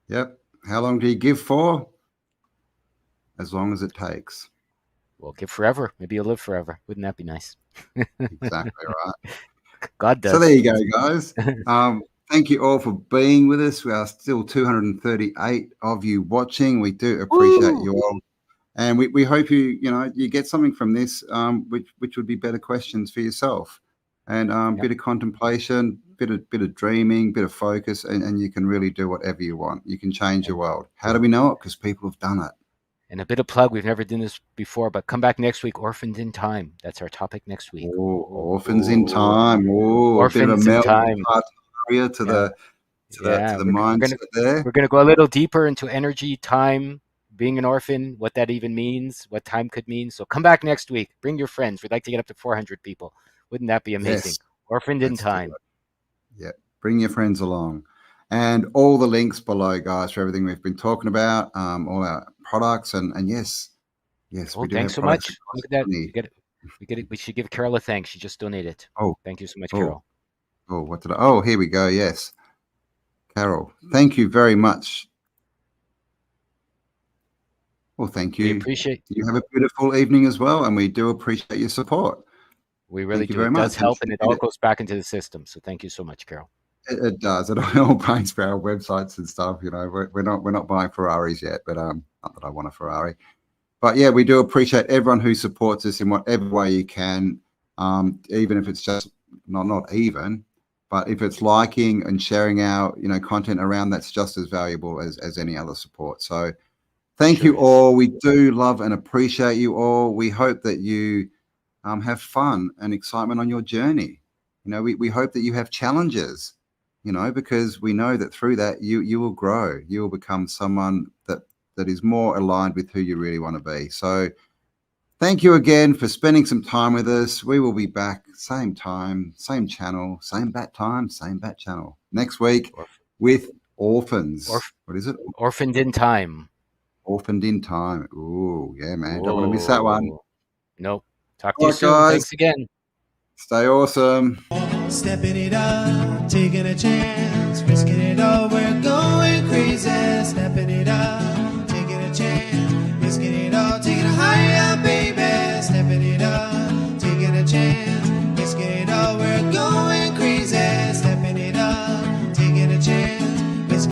Speaker 1: yep. How long do you give for? As long as it takes.
Speaker 2: We'll give forever. Maybe you'll live forever. Wouldn't that be nice?
Speaker 1: Exactly right.
Speaker 2: God
Speaker 1: So there
Speaker 2: does.
Speaker 1: you go, guys. Thank you all for being with us. We are still 238 of you watching. We do appreciate
Speaker 2: Woo!
Speaker 1: you all. And we hope you get something from this, which would be better questions for yourself, and
Speaker 2: Yep.
Speaker 1: bit of contemplation, bit of dreaming, bit of focus, and you can really do whatever you want. You can change your
Speaker 2: And,
Speaker 1: world. How do we know it? Because people have done it.
Speaker 2: and a bit of plug. We've never done this before, but come back next week. Orphaned in Time. That's our topic next week.
Speaker 1: Oh,
Speaker 2: Ooh,
Speaker 1: orphans in
Speaker 2: ooh.
Speaker 1: time. Oh, a bit of a
Speaker 2: Orphans in
Speaker 1: Melbourne
Speaker 2: Time.
Speaker 1: Tartaria to
Speaker 2: Yeah.
Speaker 1: the
Speaker 2: Yeah,
Speaker 1: mindset there.
Speaker 2: we're gonna go a little deeper into energy, time, being an orphan, what that even means, what time could mean. So come back next week. Bring your friends. We'd like to get up to 400 people. Wouldn't that be
Speaker 1: Yes,
Speaker 2: amazing? Orphaned in
Speaker 1: let's do
Speaker 2: Time.
Speaker 1: it. Yeah, bring your friends along. And all the links below, guys, for everything we've been talking about, all our products, and yes,
Speaker 2: Oh,
Speaker 1: we do
Speaker 2: thanks
Speaker 1: have
Speaker 2: so
Speaker 1: products that
Speaker 2: much. Look
Speaker 1: cost
Speaker 2: at that.
Speaker 1: money.
Speaker 2: We should give Carol a thanks. She just donated.
Speaker 1: Oh,
Speaker 2: Thank you so much,
Speaker 1: oh,
Speaker 2: Carol.
Speaker 1: oh, what did I? Oh, here we go. Yes, Carol, thank you very much. Well, thank
Speaker 2: We
Speaker 1: you.
Speaker 2: appreciate.
Speaker 1: You have a beautiful evening as well, and we do appreciate your support.
Speaker 2: We really
Speaker 1: Thank you
Speaker 2: do.
Speaker 1: very
Speaker 2: It does
Speaker 1: much. And
Speaker 2: help,
Speaker 1: if
Speaker 2: and
Speaker 1: you
Speaker 2: it
Speaker 1: did
Speaker 2: all
Speaker 1: it,
Speaker 2: goes back into the system. So thank you so much, Carol.
Speaker 1: it does. It all pays for our websites and stuff. You know, we're not buying Ferraris yet, but not that I want a Ferrari. But yeah, we do appreciate everyone who supports us in whatever way you can, even if it's just not even, but if it's liking and sharing our content around, that's just as valuable as any other support. So thank
Speaker 2: Sure
Speaker 1: you
Speaker 2: is.
Speaker 1: all. We do love and appreciate you all. We hope that you have fun and excitement on your journey. We hope that you have challenges, because we know that through that you will grow. You will become someone that is more aligned with who you really want to be. So thank you again for spending some time with us. We will be back same time, same channel, same bat time, same bat channel next week
Speaker 2: Orph-
Speaker 1: with Orphans.
Speaker 2: orph-
Speaker 1: What is it?
Speaker 2: orphaned in time.
Speaker 1: Orphaned in Time. Ooh, yeah, man. Don't want to miss that one.
Speaker 2: Whoa. Nope. Talk to
Speaker 1: All
Speaker 2: you
Speaker 1: right,
Speaker 2: soon.
Speaker 1: guys.
Speaker 2: Thanks again.
Speaker 1: Stay awesome.
Speaker 3: Stepping it up, taking a chance, risking it all, we're going crazy, stepping it up.